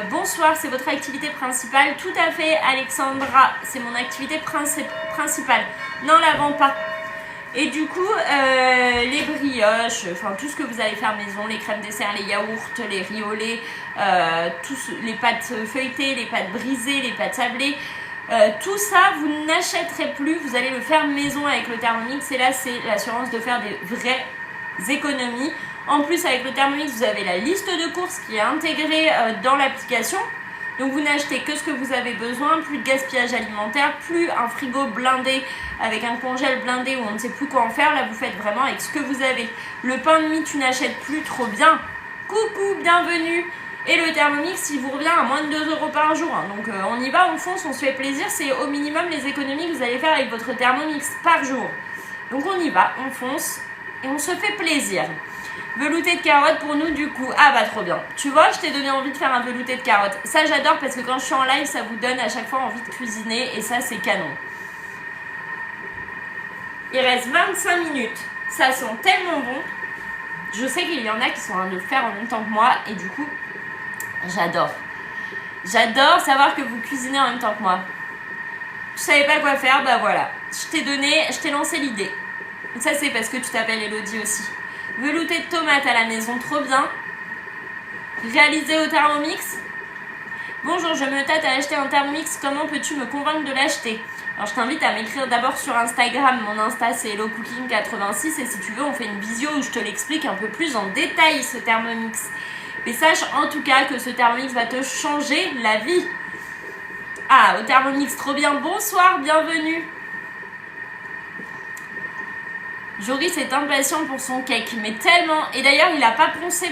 bonsoir, c'est votre activité principale. Tout à fait, Alexandra, c'est mon activité principale. N'en la vends pas. Et du coup, les brioches, enfin tout ce que vous allez faire maison, les crèmes dessert, les yaourts, les riz au lait, les pâtes feuilletées, les pâtes brisées, les pâtes sablées, tout ça, vous n'achèterez plus, vous allez le faire maison avec le Thermomix. Et là, c'est l'assurance de faire des vraies économies. En plus, avec le Thermomix, vous avez la liste de courses qui est intégrée dans l'application. Donc vous n'achetez que ce que vous avez besoin, plus de gaspillage alimentaire, plus un frigo blindé avec un congèle blindé où on ne sait plus quoi en faire. Là, vous faites vraiment avec ce que vous avez. Le pain de mie, tu n'achètes plus, trop bien. Coucou, bienvenue. Et le Thermomix, il vous revient à moins de 2 € par jour. Donc on y va, on fonce, on se fait plaisir. C'est au minimum les économies que vous allez faire avec votre Thermomix par jour. Donc on y va, on fonce et on se fait plaisir. Velouté de carottes pour nous du coup. Ah bah trop bien. Tu vois, je t'ai donné envie de faire un velouté de carottes. Ça j'adore parce que quand je suis en live, ça vous donne à chaque fois envie de cuisiner et ça c'est canon. Il reste 25 minutes. Ça sent tellement bon. Je sais qu'il y en a qui sont en train de le faire en même temps que moi et du coup, j'adore. J'adore savoir que vous cuisinez en même temps que moi. Tu savais pas quoi faire, bah voilà. Je t'ai lancé l'idée. Ça c'est parce que tu t'appelles Elodie aussi. Velouté de tomates à la maison, trop bien. Réalisé au Thermomix. Bonjour, je me tâte à acheter un Thermomix. Comment peux-tu me convaincre de l'acheter? Alors je t'invite à m'écrire d'abord sur Instagram. Mon Insta c'est HelloCooking86 et si tu veux on fait une visio où je te l'explique un peu plus en détail ce Thermomix. Mais sache en tout cas que ce Thermomix va te changer la vie. Ah, au Thermomix, trop bien. Bonsoir, bienvenue. Joris est impatient pour son cake, mais tellement. Et d'ailleurs, il n'a pas poncé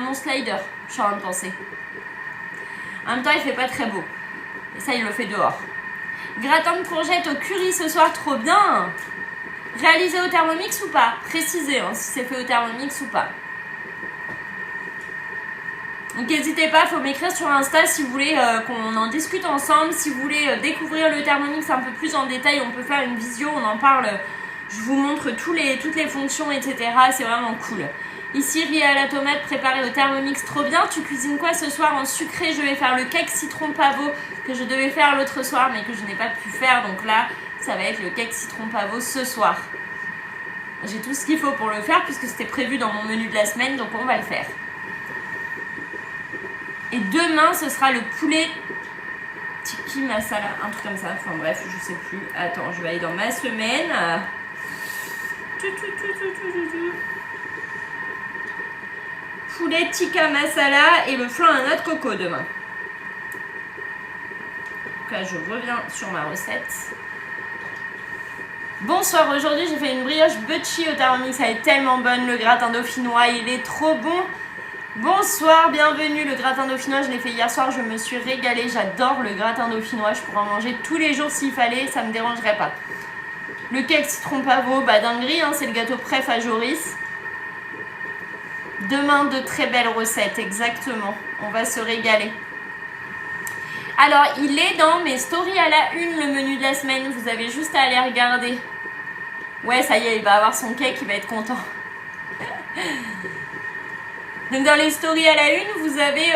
mon slider, je suis en train de penser. En même temps, il fait pas très beau. Et ça, il le fait dehors. Gratin de courgettes au curry ce soir, trop bien. Réalisé au Thermomix ou pas? Précisez si c'est fait au Thermomix ou pas. Donc n'hésitez pas, il faut m'écrire sur Insta si vous voulez qu'on en discute ensemble. Si vous voulez découvrir le Thermomix un peu plus en détail, on peut faire une visio, on en parle. Je vous montre toutes les fonctions, etc. C'est vraiment cool. Ici, riz à la tomate préparé au Thermomix, trop bien. Tu cuisines quoi ce soir en sucré? Je vais faire le cake citron pavot que je devais faire l'autre soir, mais que je n'ai pas pu faire. Donc là, ça va être le cake citron pavot ce soir. J'ai tout ce qu'il faut pour le faire puisque c'était prévu dans mon menu de la semaine, donc on va le faire. Et demain, ce sera le poulet tiki masala, un truc comme ça. Enfin bref, je sais plus. Attends, je vais aller dans ma semaine. Poulet tikka masala et le flan à noix de coco demain. Donc là, je reviens sur ma recette. Bonsoir, aujourd'hui j'ai fait une brioche butchie au Thermomix. Elle est tellement bonne, le gratin dauphinois, il est trop bon. Bonsoir, bienvenue. Le gratin dauphinois, je l'ai fait hier soir, je me suis régalée. J'adore le gratin dauphinois, je pourrais en manger tous les jours s'il fallait, ça me dérangerait pas. Le cake citron pavot, bah dinguerie, hein, c'est le gâteau préf à Joris. Demain, de très belles recettes, exactement. On va se régaler. Alors, il est dans mes stories à la une, le menu de la semaine. Vous avez juste à aller regarder. Ouais, ça y est, il va avoir son cake, il va être content. Donc dans les stories à la une, vous avez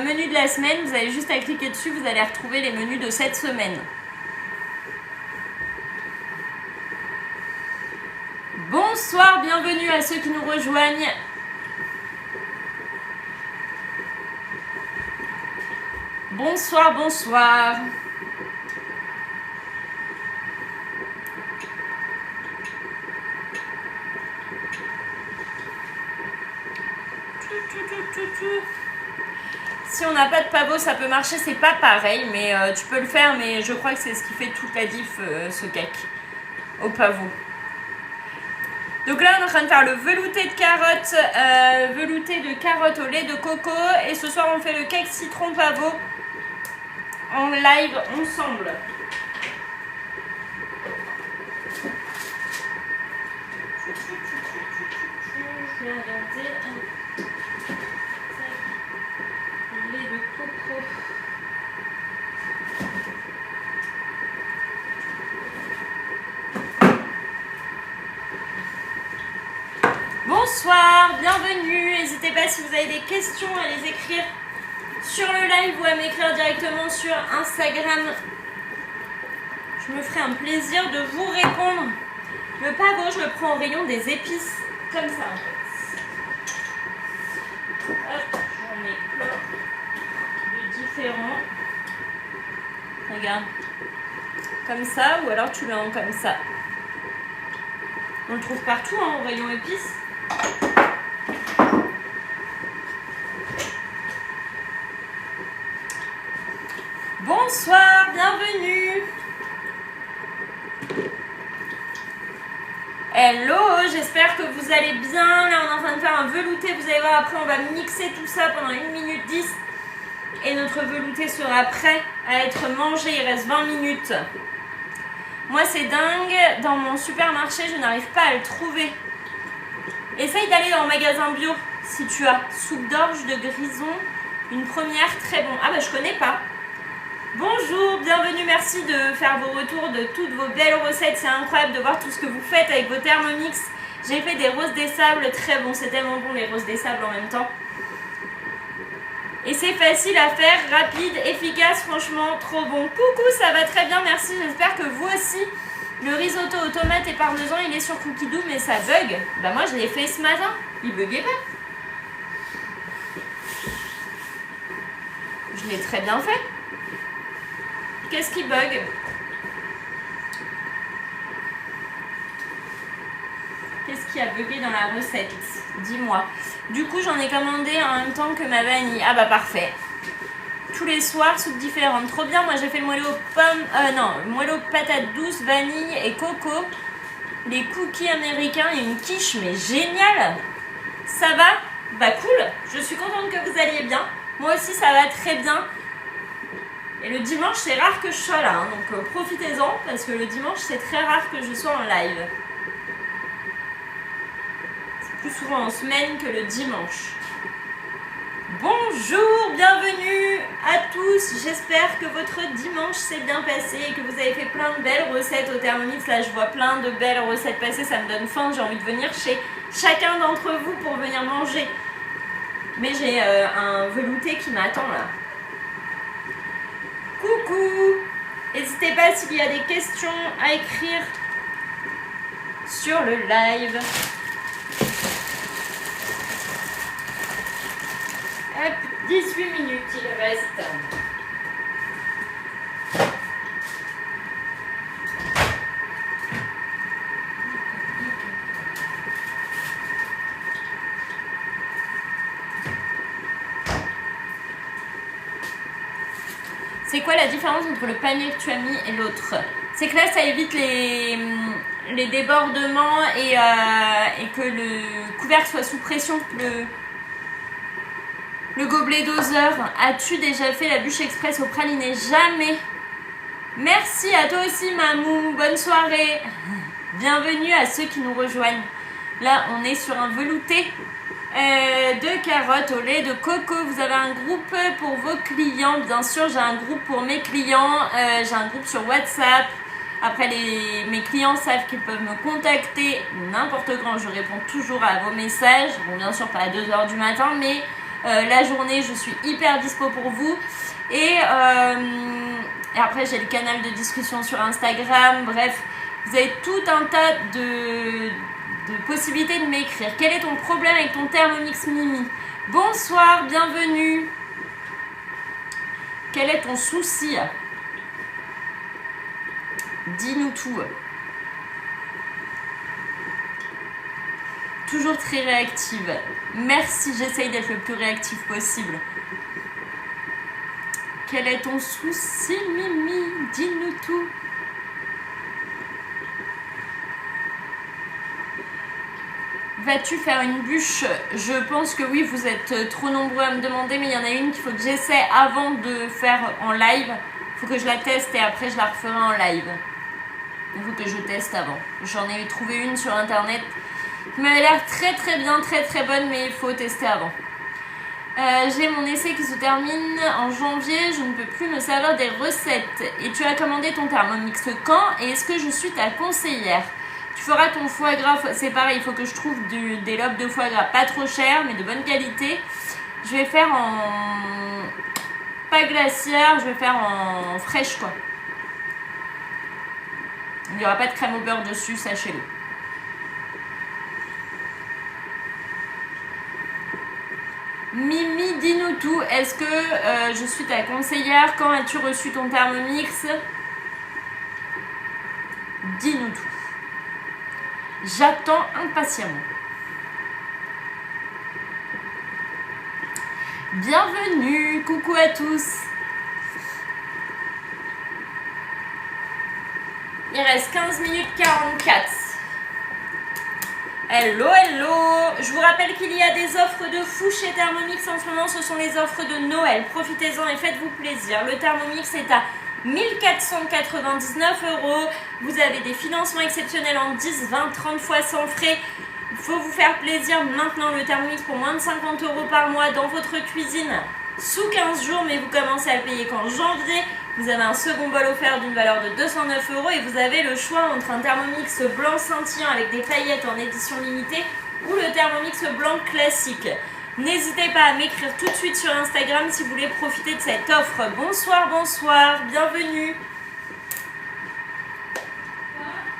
menu de la semaine, vous avez juste à cliquer dessus, vous allez retrouver les menus de cette semaine. Bonsoir, bienvenue à ceux qui nous rejoignent. Bonsoir, bonsoir. Si on n'a pas de pavot, ça peut marcher, c'est pas pareil, mais tu peux le faire, mais je crois que c'est ce qui fait toute la diff, ce cake au pavot. Donc là, on est en train de faire le velouté de carottes au lait de coco, et ce soir, on fait le cake citron pavot en live ensemble. Je vais regarder le lait de coco. Bonsoir, bienvenue. N'hésitez pas si vous avez des questions à les écrire sur le live ou à m'écrire directement sur Instagram. Je me ferai un plaisir de vous répondre. Le pavot, je le prends au rayon des épices, comme ça en fait. Hop, j'en mets plein de différents. Regarde. Comme ça, ou alors tu le rends comme ça. On le trouve partout, hein, au rayon épices. Bonsoir, bienvenue. Hello, j'espère que vous allez bien. Là, on est en train de faire un velouté. Vous allez voir, après, on va mixer tout ça pendant 1 minute 10. Et notre velouté sera prêt à être mangé. Il reste 20 minutes. Moi, c'est dingue. Dans mon supermarché, je n'arrive pas à le trouver. Essaye d'aller dans le magasin bio si tu as. Soupe d'orge de grison. Une première, très bon. Ah bah, je connais pas. Bonjour, bienvenue, merci de faire vos retours de toutes vos belles recettes. C'est incroyable de voir tout ce que vous faites avec vos Thermomix. J'ai fait des roses des sables, très bon, c'est tellement bon les roses des sables en même temps. Et c'est facile à faire, rapide, efficace, franchement, trop bon. Coucou, ça va très bien, merci, j'espère que vous aussi. Le risotto aux tomates et parmesan, il est sur Cookie Dough, mais ça bug. Bah moi, je l'ai fait ce matin, il buguait pas. Je l'ai très bien fait. Qu'est-ce qui bug? Qu'est-ce qui a bugué dans la recette? Dis-moi. Du coup, j'en ai commandé en même temps que ma vanille. Ah bah parfait. Tous les soirs, soupe différente. Trop bien. Moi, j'ai fait le moelleux aux pommes... le moelleux aux patates douces, vanille et coco. Les cookies américains et une quiche, mais génial. Ça va? Bah cool. Je suis contente que vous alliez bien. Moi aussi, ça va très bien. Et le dimanche, c'est rare que je sois là, hein, donc profitez-en, parce que le dimanche, c'est très rare que je sois en live. C'est plus souvent en semaine que le dimanche. Bonjour, bienvenue à tous. J'espère que votre dimanche s'est bien passé et que vous avez fait plein de belles recettes au Thermomix. Là, je vois plein de belles recettes passer, ça me donne faim. J'ai envie de venir chez chacun d'entre vous pour venir manger. Mais j'ai un velouté qui m'attend là. Coucou! N'hésitez pas s'il y a des questions à écrire sur le live. Hop, 18 minutes il reste. C'est quoi la différence entre le panier que tu as mis et l'autre? C'est que là, ça évite les débordements et que le couvercle soit sous pression. Le gobelet doseur. As-tu déjà fait la bûche express au praliné? Jamais. Merci à toi aussi, Mamou. Bonne soirée. Bienvenue à ceux qui nous rejoignent. Là, on est sur un velouté de carottes au lait de coco. Vous avez un groupe pour vos clients. Bien sûr, j'ai un groupe pour mes clients. J'ai un groupe sur WhatsApp. Après, mes clients savent qu'ils peuvent me contacter n'importe quand. Je réponds toujours à vos messages. Bon, bien sûr, pas à 2 h du matin, mais la journée, je suis hyper dispo pour vous. Et après, j'ai le canal de discussion sur Instagram. Bref, vous avez tout un tas de possibilités de m'écrire. Quel est ton problème avec ton Thermomix Mimi? Bonsoir, bienvenue. Quel est ton souci? Dis-nous tout. Toujours très réactive. Merci, j'essaye d'être le plus réactif possible. Quel est ton souci, Mimi? Dis-nous tout. Vas-tu faire une bûche? Je pense que oui, vous êtes trop nombreux à me demander, mais il y en a une qu'il faut que j'essaie avant de faire en live. Il faut que je la teste et après je la referai en live. Il faut que je teste avant. J'en ai trouvé une sur internet qui m'avait l'air très très bien, très très bonne, mais il faut tester avant. J'ai mon essai qui se termine en janvier, je ne peux plus me servir des recettes. Et tu as commandé ton Thermomix quand? Et est-ce que je suis ta conseillère? Tu feras ton foie gras, c'est pareil, il faut que je trouve des lobes de foie gras pas trop chers, mais de bonne qualité. Je vais faire en... pas glaciaire, je vais faire en fraîche quoi. Il n'y aura pas de crème au beurre dessus, sachez-le. Mimi, dis-nous tout. Est-ce que je suis ta conseillère? Quand as-tu reçu ton Thermomix? Dis-nous tout. J'attends impatiemment. Bienvenue, coucou à tous. Il reste 15 minutes 44. Hello, hello. Je vous rappelle qu'il y a des offres de fou chez Thermomix en ce moment. Ce sont les offres de Noël. Profitez-en et faites-vous plaisir. Le Thermomix est à 1499 €. Vous avez des financements exceptionnels en 10, 20, 30 fois sans frais. Il faut vous faire plaisir maintenant. Le Thermomix pour moins de 50 € par mois dans votre cuisine sous 15 jours. Mais vous commencez à le payer qu'en janvier. Vous avez un second bol offert d'une valeur de 209 € et vous avez le choix entre un Thermomix blanc scintillant avec des paillettes en édition limitée ou le Thermomix blanc classique. N'hésitez pas à m'écrire tout de suite sur Instagram si vous voulez profiter de cette offre. Bonsoir, bonsoir, bienvenue.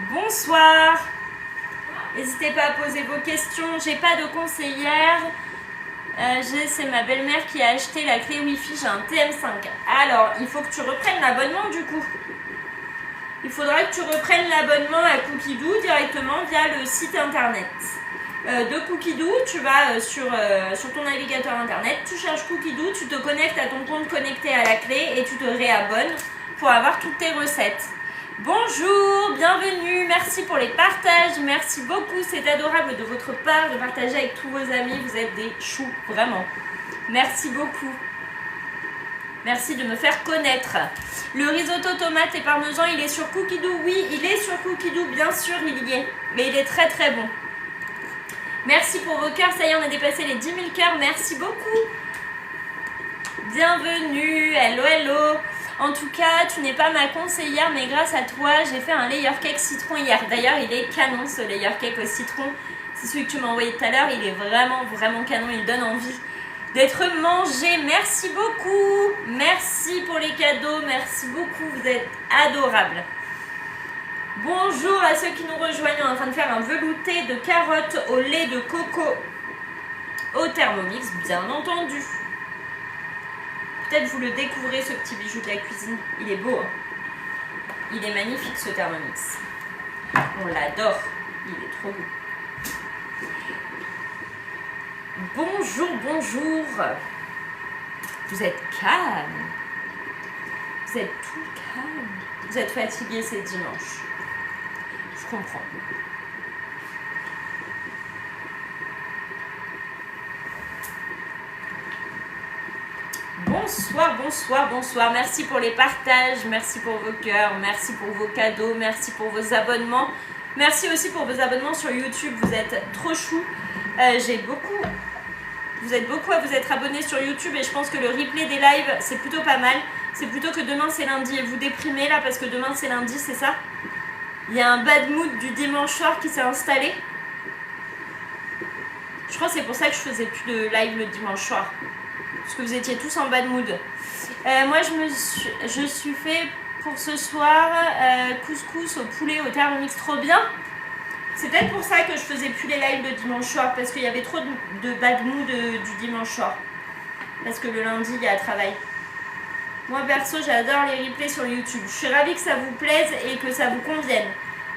Bonsoir. N'hésitez pas à poser vos questions. J'ai pas de conseillère. C'est ma belle-mère qui a acheté la clé Wi-Fi, j'ai un TM5. Alors, il faut que tu reprennes l'abonnement du coup. Il faudra que tu reprennes l'abonnement à Cookidoo directement via le site internet de Cookidoo. Tu vas sur ton navigateur internet, tu cherches Cookidoo, tu te connectes à ton compte connecté à la clé et tu te réabonnes pour avoir toutes tes recettes. Bonjour, bienvenue, merci pour les partages, merci beaucoup, c'est adorable de votre part de partager avec tous vos amis, vous êtes des choux, vraiment. Merci beaucoup. Merci de me faire connaître. Le risotto tomate et parmesan, il est sur Cookidoo? Oui, il est sur Cookidoo, bien sûr, il y est, mais il est très très bon. Merci pour vos cœurs, ça y est, on a dépassé les 10 000 cœurs, merci beaucoup. Bienvenue, hello, hello. En tout cas, tu n'es pas ma conseillère, mais grâce à toi, j'ai fait un layer cake citron hier. D'ailleurs, il est canon ce layer cake au citron. C'est celui que tu m'as envoyé tout à l'heure. Il est vraiment, vraiment canon. Il donne envie d'être mangé. Merci beaucoup. Merci pour les cadeaux. Merci beaucoup. Vous êtes adorables. Bonjour à ceux qui nous rejoignent. On est en train de faire un velouté de carottes au lait de coco au Thermomix, bien entendu. Peut-être vous le découvrez, ce petit bijou de la cuisine. Il est beau, hein. Il est magnifique, ce Thermomix. On l'adore. Il est trop beau. Bonjour, bonjour. Vous êtes calme. Vous êtes tout calme. Vous êtes fatigué, c'est dimanche. Je comprends. Bonsoir, bonsoir, bonsoir. Merci pour les partages, merci pour vos cœurs, merci pour vos cadeaux, merci pour vos abonnements. Merci aussi pour vos abonnements sur YouTube, vous êtes trop chou. Vous êtes beaucoup à vous être abonnés sur YouTube et je pense que le replay des lives, c'est plutôt pas mal. C'est plutôt que demain c'est lundi et vous déprimez là parce que demain c'est lundi, c'est ça? Il y a un bad mood du dimanche soir qui s'est installé. Je crois que c'est pour ça que je faisais plus de live le dimanche soir. Parce que vous étiez tous en bad mood. Moi je suis fait pour ce soir couscous au poulet au Thermomix, trop bien. C'est peut-être pour ça que je faisais plus les lives le dimanche soir, parce qu'il y avait trop de bad mood du dimanche soir. Parce que le lundi, il y a travail. Moi, perso, j'adore les replays sur YouTube. Je suis ravie que ça vous plaise et que ça vous convienne.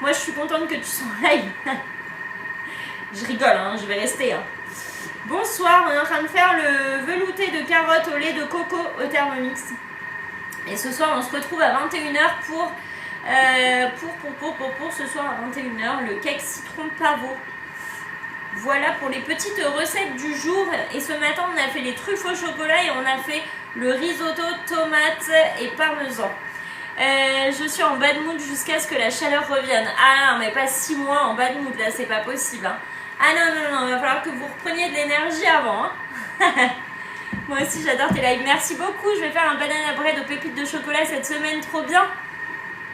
Moi, je suis contente que tu sois en live. Je rigole, hein, je vais rester. Hein. Bonsoir, on est en train de faire le velouté de carottes au lait de coco au Thermomix. Et ce soir, on se retrouve à 21h pour ce soir à 21h, le cake citron pavot. Voilà pour les petites recettes du jour. Et ce matin, on a fait les truffes au chocolat et on a fait le risotto tomate et parmesan. Je suis en bad mood jusqu'à ce que la chaleur revienne. Ah non, mais pas 6 mois en bad mood, là, c'est pas possible. Hein. Ah non, il va falloir que vous repreniez de l'énergie avant. Hein. Moi aussi, j'adore tes lives. Merci beaucoup. Je vais faire un banana bread aux pépites de chocolat cette semaine, trop bien.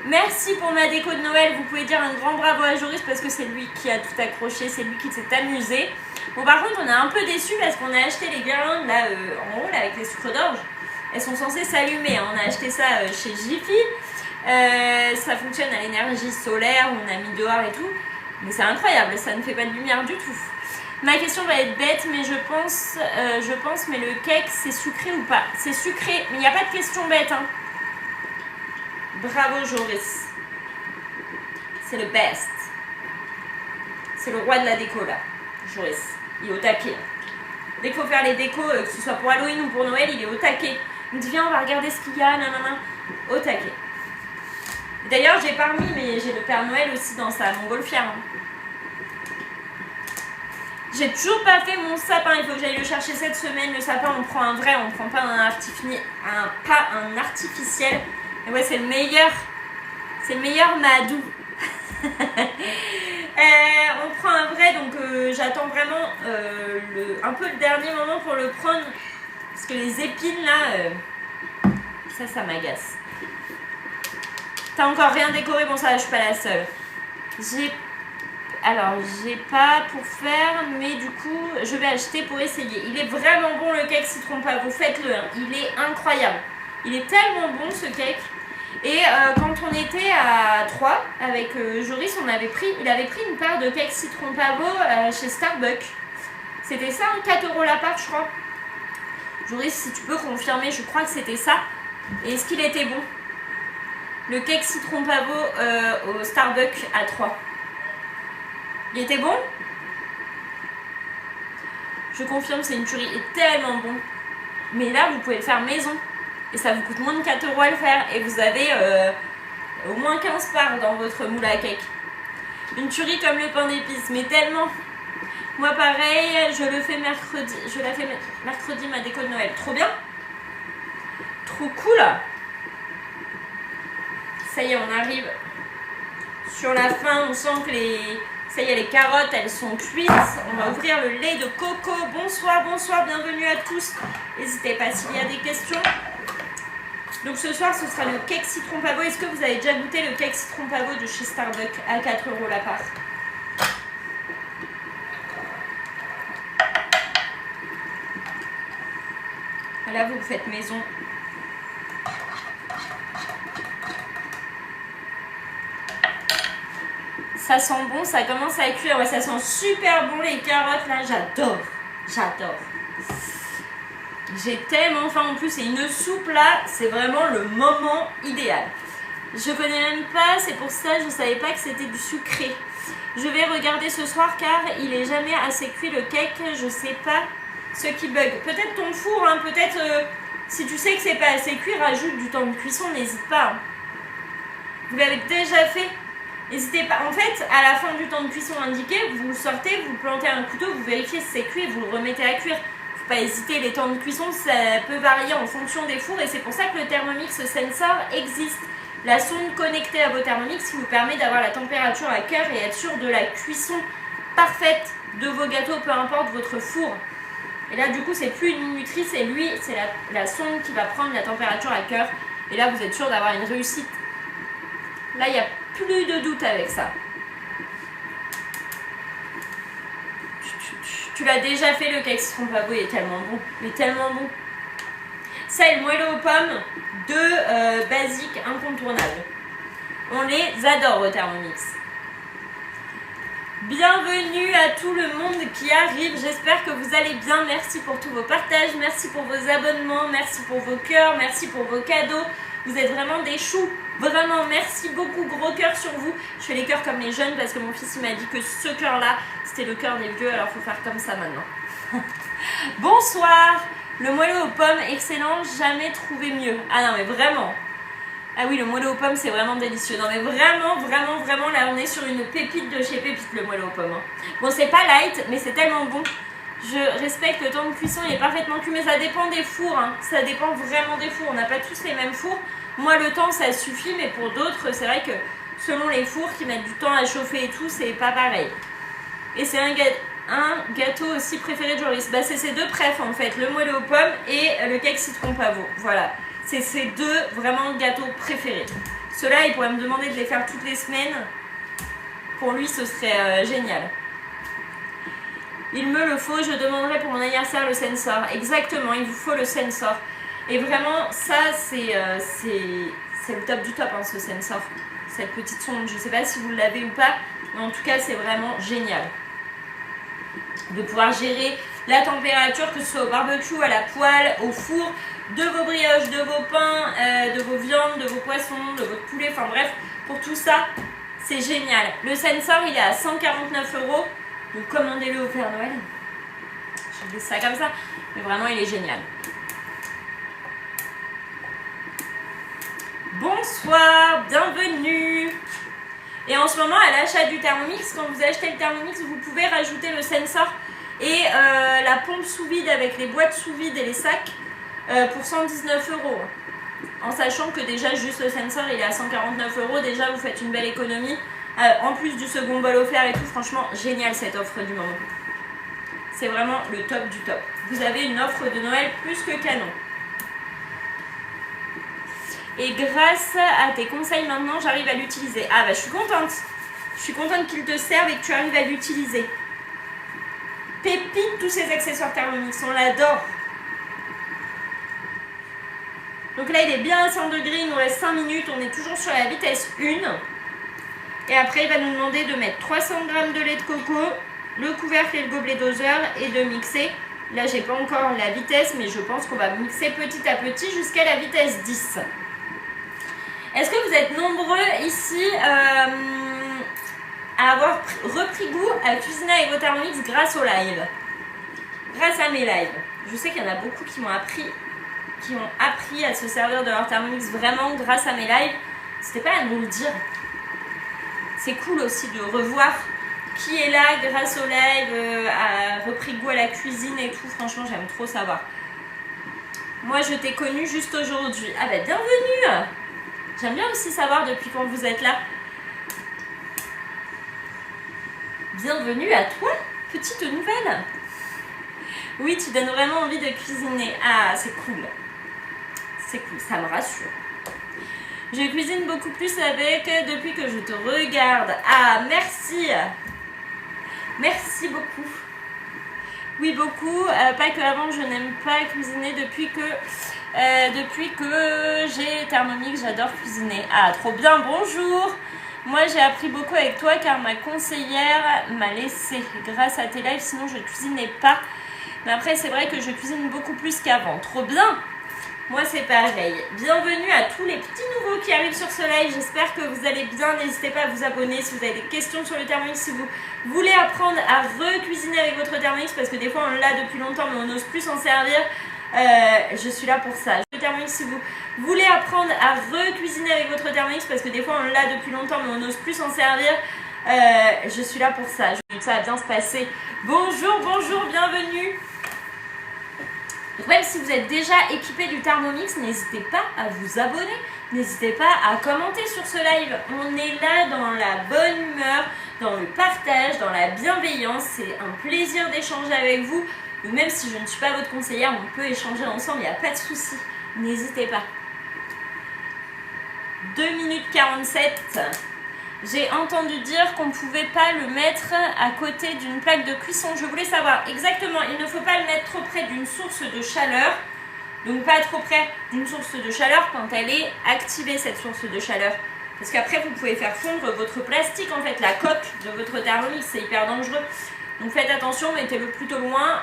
Merci pour ma déco de Noël. Vous pouvez dire un grand bravo à Joris parce que c'est lui qui a tout accroché, c'est lui qui s'est amusé. Bon, par contre, on est un peu déçus parce qu'on a acheté les guirlandes là en haut là, avec les sucres d'orge. Elles sont censées s'allumer. Hein. On a acheté ça chez Jiffy. Ça fonctionne à l'énergie solaire. On a mis dehors et tout. Mais c'est incroyable, ça ne fait pas de lumière du tout. Ma question va être bête, mais je pense, mais le cake, c'est sucré ou pas? C'est sucré, mais il n'y a pas de question bête. Hein. Bravo Joris. C'est le best. C'est le roi de la déco là. Joris. Il est au taquet. Dès qu'il faut faire les décos, que ce soit pour Halloween ou pour Noël, il est au taquet. Il me dit viens on va regarder ce qu'il y a, nanana. Au taquet. D'ailleurs j'ai pas remis, mais j'ai le Père Noël aussi dans sa montgolfière. Hein. J'ai toujours pas fait mon sapin, il faut que j'aille le chercher cette semaine. Le sapin on prend un vrai, on prend pas un artificiel. Et ouais, c'est le meilleur Madou. On prend un vrai, donc j'attends vraiment un peu le dernier moment pour le prendre. Parce que les épines là, ça m'agace. T'as encore rien décoré? Bon, ça va, je suis pas la seule. J'ai pas pour faire, mais du coup, je vais acheter pour essayer. Il est vraiment bon le cake citron pavot, faites-le. Hein. Il est incroyable. Il est tellement bon ce cake. Et quand on était à 3 avec Joris, il avait pris une part de cake citron pavot chez Starbucks. C'était ça, 4 € la part, je crois. Joris, si tu peux confirmer, je crois que c'était ça. Et est-ce qu'il était bon? Le cake citron pavot au Starbucks à 3. Il était bon? Je confirme, c'est une tuerie. Il est tellement bon. Mais là, vous pouvez le faire maison. Et ça vous coûte moins de 4 € à le faire. Et vous avez au moins 15 parts dans votre moule à cake. Une tuerie comme le pain d'épices. Mais tellement. Moi, pareil, je le fais mercredi. Je la fais mercredi, ma déco de Noël. Trop bien. Trop cool. Ça y est, on arrive sur la fin. On sent que ça y est, les carottes, elles sont cuites. On va ouvrir le lait de coco. Bonsoir, bonsoir, bienvenue à tous. N'hésitez pas s'il y a des questions. Donc ce soir, ce sera le cake citron pavot. Est-ce que vous avez déjà goûté le cake citron pavot de chez Starbucks à 4 € la part? Là, vous faites maison. Ça sent bon, ça commence à cuire. Ouais, ça sent super bon les carottes là, j'adore. J'adore. J'ai tellement faim en plus et une soupe là, c'est vraiment le moment idéal. Je connais même pas, c'est pour ça je savais pas que c'était du sucré. Je vais regarder ce soir car il est jamais assez cuit le cake, je sais pas ce qui bug. Peut-être ton four, hein, peut-être si tu sais que c'est pas assez cuit, rajoute du temps de cuisson, n'hésite pas. Hein. Vous l'avez déjà fait? N'hésitez pas. En fait, à la fin du temps de cuisson indiqué, vous le sortez, vous plantez un couteau, vous vérifiez si c'est cuit et vous le remettez à cuire. faut pas hésiter, les temps de cuisson, ça peut varier en fonction des fours et c'est pour ça que le Thermomix Sensor existe. La sonde connectée à vos Thermomix qui vous permet d'avoir la température à cœur et être sûr de la cuisson parfaite de vos gâteaux, peu importe votre four. Et là, du coup, c'est plus une minutrice, c'est lui, c'est la sonde qui va prendre la température à cœur. Et là, vous êtes sûr d'avoir une réussite. Là, il n'y a plus de doute avec ça. Tu l'as déjà fait, le cake citron pavot, il est tellement bon. Il est tellement bon. Ça et le moelleux aux pommes, deux basiques incontournables. On les adore au Thermomix. Bienvenue à tout le monde qui arrive, j'espère que vous allez bien, merci pour tous vos partages, merci pour vos abonnements, merci pour vos cœurs, merci pour vos cadeaux, vous êtes vraiment des choux, vraiment merci beaucoup, gros cœur sur vous. Je fais les cœurs comme les jeunes parce que mon fils il m'a dit que ce cœur là c'était le cœur des vieux, alors il faut faire comme ça maintenant. Bonsoir, le moelleux aux pommes, excellent, jamais trouvé mieux. Ah non mais vraiment. Ah oui, le moelleux aux pommes, c'est vraiment délicieux. Non mais vraiment, vraiment, vraiment, là on est sur une pépite de chez Pépite, le moelleux aux pommes. Hein. Bon, c'est pas light, mais c'est tellement bon. Je respecte le temps de cuisson, il est parfaitement cuit, mais ça dépend des fours. Hein. Ça dépend vraiment des fours. On n'a pas tous les mêmes fours. Moi, le temps, ça suffit, mais pour d'autres, c'est vrai que selon les fours qui mettent du temps à chauffer et tout, c'est pas pareil. Et c'est un gâteau aussi préféré de Joris. Bah, c'est ces deux préf en fait, le moelleux aux pommes et le cake citron pavot. Voilà. C'est ces deux vraiment gâteaux préférés. Ceux-là, il pourrait me demander de les faire toutes les semaines. Pour lui, ce serait génial. Il me le faut, je demanderai pour mon anniversaire le Sensor. Exactement, il vous faut le Sensor. Et vraiment, ça, c'est le top du top, hein, ce Sensor. Cette petite sonde, je ne sais pas si vous l'avez ou pas, mais en tout cas, c'est vraiment génial. De pouvoir gérer la température, que ce soit au barbecue, à la poêle, au four, de vos brioches, de vos pains, de vos viandes, de vos poissons, de votre poulet, enfin bref, pour tout ça, c'est génial. Le Sensor, il est à 149 €, donc commandez-le au Père Noël. Je dis ça comme ça, mais vraiment, il est génial. Bonsoir, bienvenue. Et en ce moment, à l'achat du Thermomix, quand vous achetez le Thermomix, vous pouvez rajouter le Sensor et la pompe sous vide avec les boîtes sous vide et les sacs pour 119 €. En sachant que déjà, juste le Sensor, il est à 149 €. Déjà, vous faites une belle économie. En plus du second bol offert et tout, franchement, génial cette offre du moment. C'est vraiment le top du top. Vous avez une offre de Noël plus que canon. Et grâce à tes conseils maintenant, j'arrive à l'utiliser. Ah bah je suis contente. Je suis contente qu'il te serve et que tu arrives à l'utiliser. Pépite tous ces accessoires Thermomix, on l'adore. Donc là il est bien à 100 degrés, il nous reste 5 minutes, on est toujours sur la vitesse 1. Et après il va nous demander de mettre 300 g de lait de coco, le couvercle et le gobelet doseur et de mixer. Là j'ai pas encore la vitesse, mais je pense qu'on va mixer petit à petit jusqu'à la vitesse 10. Est-ce que vous êtes nombreux ici à avoir repris goût à cuisiner avec vos Thermomix grâce au live? Grâce à mes lives. Je sais qu'il y en a beaucoup qui ont appris à se servir de leur Thermomix vraiment grâce à mes lives. N'hésitez pas à nous le dire. C'est cool aussi de revoir qui est là grâce au live, a repris goût à la cuisine et tout. Franchement, j'aime trop savoir. Moi, je t'ai connu juste aujourd'hui. Ah bah, bienvenue! J'aime bien aussi savoir depuis quand vous êtes là. Bienvenue à toi, petite nouvelle. Oui, tu donnes vraiment envie de cuisiner. Ah, c'est cool. C'est cool, ça me rassure. Je cuisine beaucoup plus avec depuis que je te regarde. Ah, merci. Merci beaucoup. Oui, beaucoup. Pas que avant, je n'aime pas cuisiner depuis que j'ai Thermomix, j'adore cuisiner. Ah, trop bien, bonjour. Moi, j'ai appris beaucoup avec toi car ma conseillère m'a laissé grâce à tes lives, sinon je ne cuisinais pas. Mais après, c'est vrai que je cuisine beaucoup plus qu'avant. Trop bien. Moi, c'est pareil. Bienvenue à tous les petits nouveaux qui arrivent sur ce live. J'espère que vous allez bien. N'hésitez pas à vous abonner si vous avez des questions sur le Thermomix, si vous voulez apprendre à recuisiner avec votre Thermomix, parce que des fois, on l'a depuis longtemps, mais on n'ose plus s'en servir. Je suis là pour ça. Le Thermomix, si vous voulez apprendre à recuisiner avec votre Thermomix, parce que des fois on l'a depuis longtemps mais on n'ose plus s'en servir, je suis là pour ça. Ça va bien se passer. Bonjour, bonjour, bienvenue. Donc même si vous êtes déjà équipé du Thermomix, n'hésitez pas à vous abonner, n'hésitez pas à commenter sur ce live. On est là dans la bonne humeur, dans le partage, dans la bienveillance. C'est un plaisir d'échanger avec vous. Et même si je ne suis pas votre conseillère, on peut échanger ensemble, il n'y a pas de souci. N'hésitez pas. 2 minutes 47. J'ai entendu dire qu'on ne pouvait pas le mettre à côté d'une plaque de cuisson. Je voulais savoir exactement, il ne faut pas le mettre trop près d'une source de chaleur. Donc pas trop près d'une source de chaleur quand elle est activée, cette source de chaleur. Parce qu'après, vous pouvez faire fondre votre plastique, en fait, la coque de votre Thermomix. C'est hyper dangereux. Donc faites attention, mettez-le plutôt loin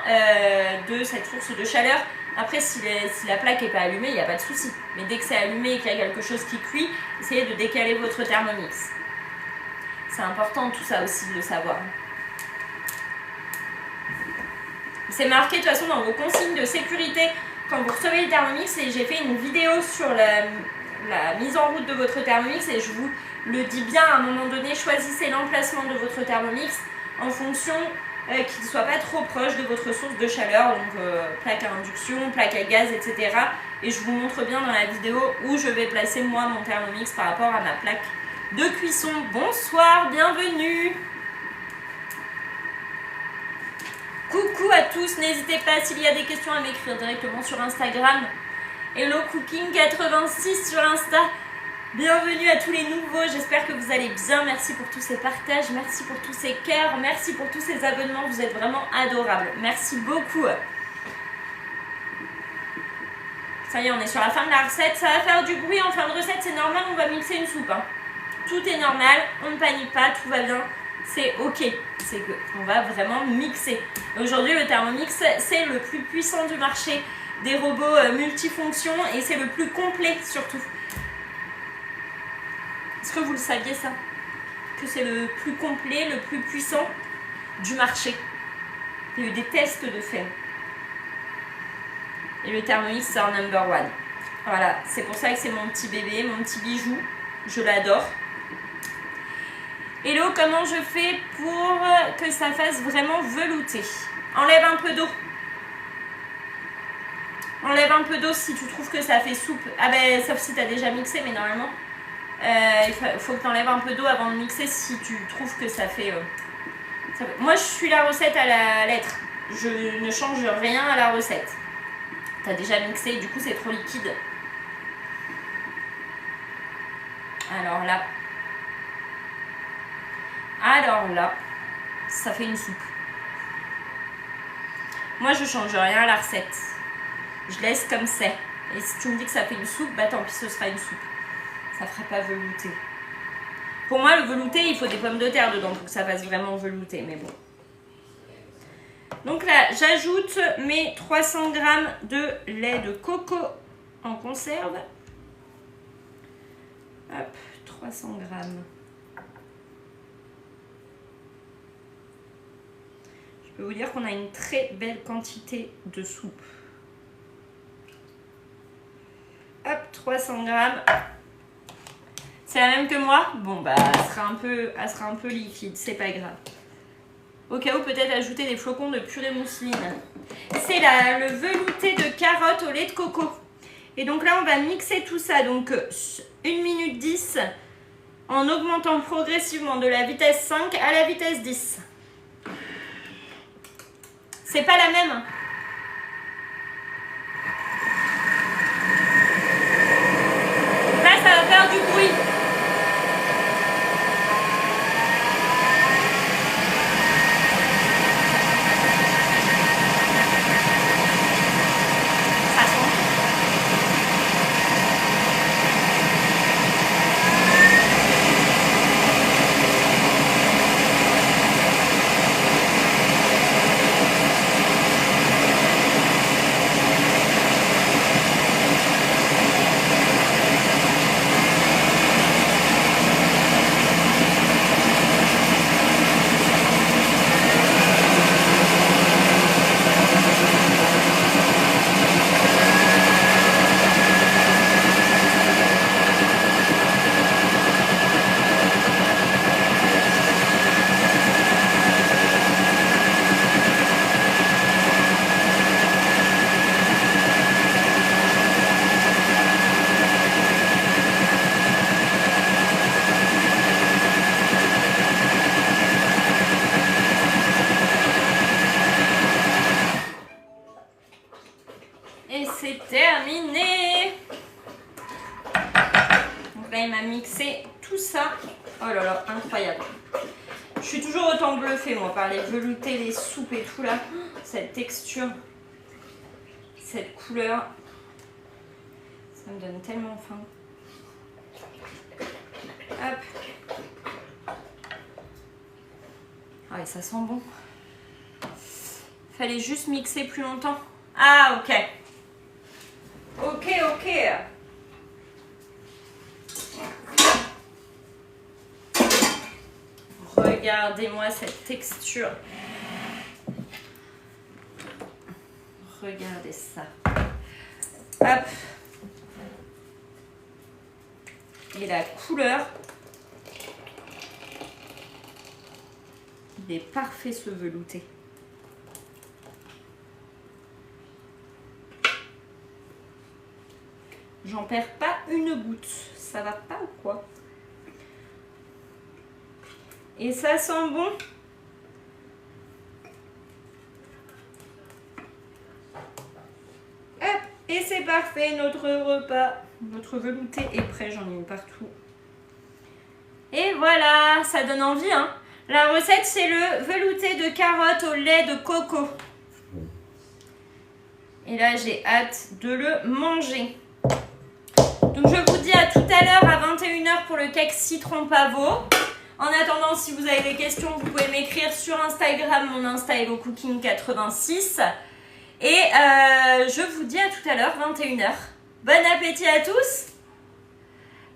de cette source de chaleur. Après, si la plaque n'est pas allumée, il n'y a pas de souci. Mais dès que c'est allumé et qu'il y a quelque chose qui cuit, essayez de décaler votre Thermomix. C'est important tout ça aussi de le savoir. C'est marqué de toute façon dans vos consignes de sécurité quand vous recevez le Thermomix, et j'ai fait une vidéo sur la mise en route de votre Thermomix et je vous le dis bien à un moment donné, choisissez l'emplacement de votre Thermomix en fonction qu'il ne soit pas trop proche de votre source de chaleur, donc plaque à induction, plaque à gaz, etc. Et je vous montre bien dans la vidéo où je vais placer moi mon Thermomix par rapport à ma plaque de cuisson. Bonsoir, bienvenue. Coucou à tous, n'hésitez pas s'il y a des questions à m'écrire directement sur Instagram. Hello Cooking86 sur Insta. Bienvenue à tous les nouveaux, j'espère que vous allez bien. Merci pour tous ces partages, merci pour tous ces cœurs, merci pour tous ces abonnements, vous êtes vraiment adorables. Merci beaucoup. Ça y est, on est sur la fin de la recette. Ça va faire du bruit en fin de recette, c'est normal, on va mixer une soupe. Tout est normal, on ne panique pas, tout va bien, c'est ok. C'est qu'on va vraiment mixer. Aujourd'hui, le Thermomix, c'est le plus puissant du marché des robots multifonctions et c'est le plus complet surtout. Est-ce que vous le saviez ça? Que c'est le plus complet, le plus puissant du marché. Il y a eu des tests de fait. Et le Thermomix, c'est un number one. Voilà, c'est pour ça que c'est mon petit bébé, mon petit bijou. Je l'adore. Hello, comment je fais pour que ça fasse vraiment velouter? Enlève un peu d'eau. Enlève un peu d'eau si tu trouves que ça fait soupe. Ah ben, sauf si tu as déjà mixé, mais normalement, il faut que tu enlèves un peu d'eau avant de mixer si tu trouves que ça fait... Moi, je suis la recette à la lettre. Je ne change rien à la recette. Tu as déjà mixé, du coup, c'est trop liquide. Alors là, ça fait une soupe. Moi, je change rien à la recette. Je laisse comme c'est. Et si tu me dis que ça fait une soupe, bah tant pis, ce sera une soupe. Ça fera pas velouter. Pour moi, le velouté, il faut des pommes de terre dedans pour que ça fasse vraiment velouter. Mais bon. Donc là, j'ajoute mes 300 g de lait de coco en conserve. Hop, 300 g. Je peux vous dire qu'on a une très belle quantité de soupe. Hop, 300 g. C'est la même que moi? Bon, bah, elle sera un peu liquide, c'est pas grave. Au cas où, peut-être ajouter des flocons de purée mousseline. C'est le velouté de carottes au lait de coco. Et donc là, on va mixer tout ça. Donc, 1 minute 10 en augmentant progressivement de la vitesse 5 à la vitesse 10. C'est pas la même. Là, ça va faire du bruit. Ça sent. c'est terminé. Donc là, il m'a mixé tout ça. Oh là là, incroyable. Je suis toujours autant bluffée, moi, par les veloutés, les soupes et tout là. Cette texture, cette couleur, ça me donne tellement faim. Hop. Ah, et ça sent bon. Fallait juste mixer plus longtemps. Ah, ok. Ok, ok. Regardez-moi cette texture. Regardez ça. Hop. Et la couleur. Il est parfait ce velouté. J'en perds pas une goutte. Ça va pas ou quoi? Et ça sent bon. Hop, et c'est parfait, notre repas. Notre velouté est prêt, j'en ai mis partout. Et voilà, ça donne envie, hein. La recette, c'est le velouté de carottes au lait de coco. Et là, j'ai hâte de le manger. Donc, je vous dis à tout à l'heure à 21 h pour le cake citron pavot. En attendant, si vous avez des questions, vous pouvez m'écrire sur Instagram. Mon Insta est HelloCooking86. Et je vous dis à tout à l'heure, 21 h. Bon appétit à tous.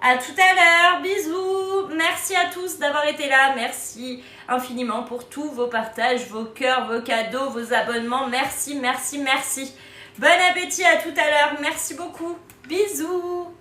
À tout à l'heure. Bisous. Merci à tous d'avoir été là. Merci infiniment pour tous vos partages, vos cœurs, vos cadeaux, vos abonnements. Merci, merci, merci. Bon appétit à tout à l'heure. Merci beaucoup. Bisous.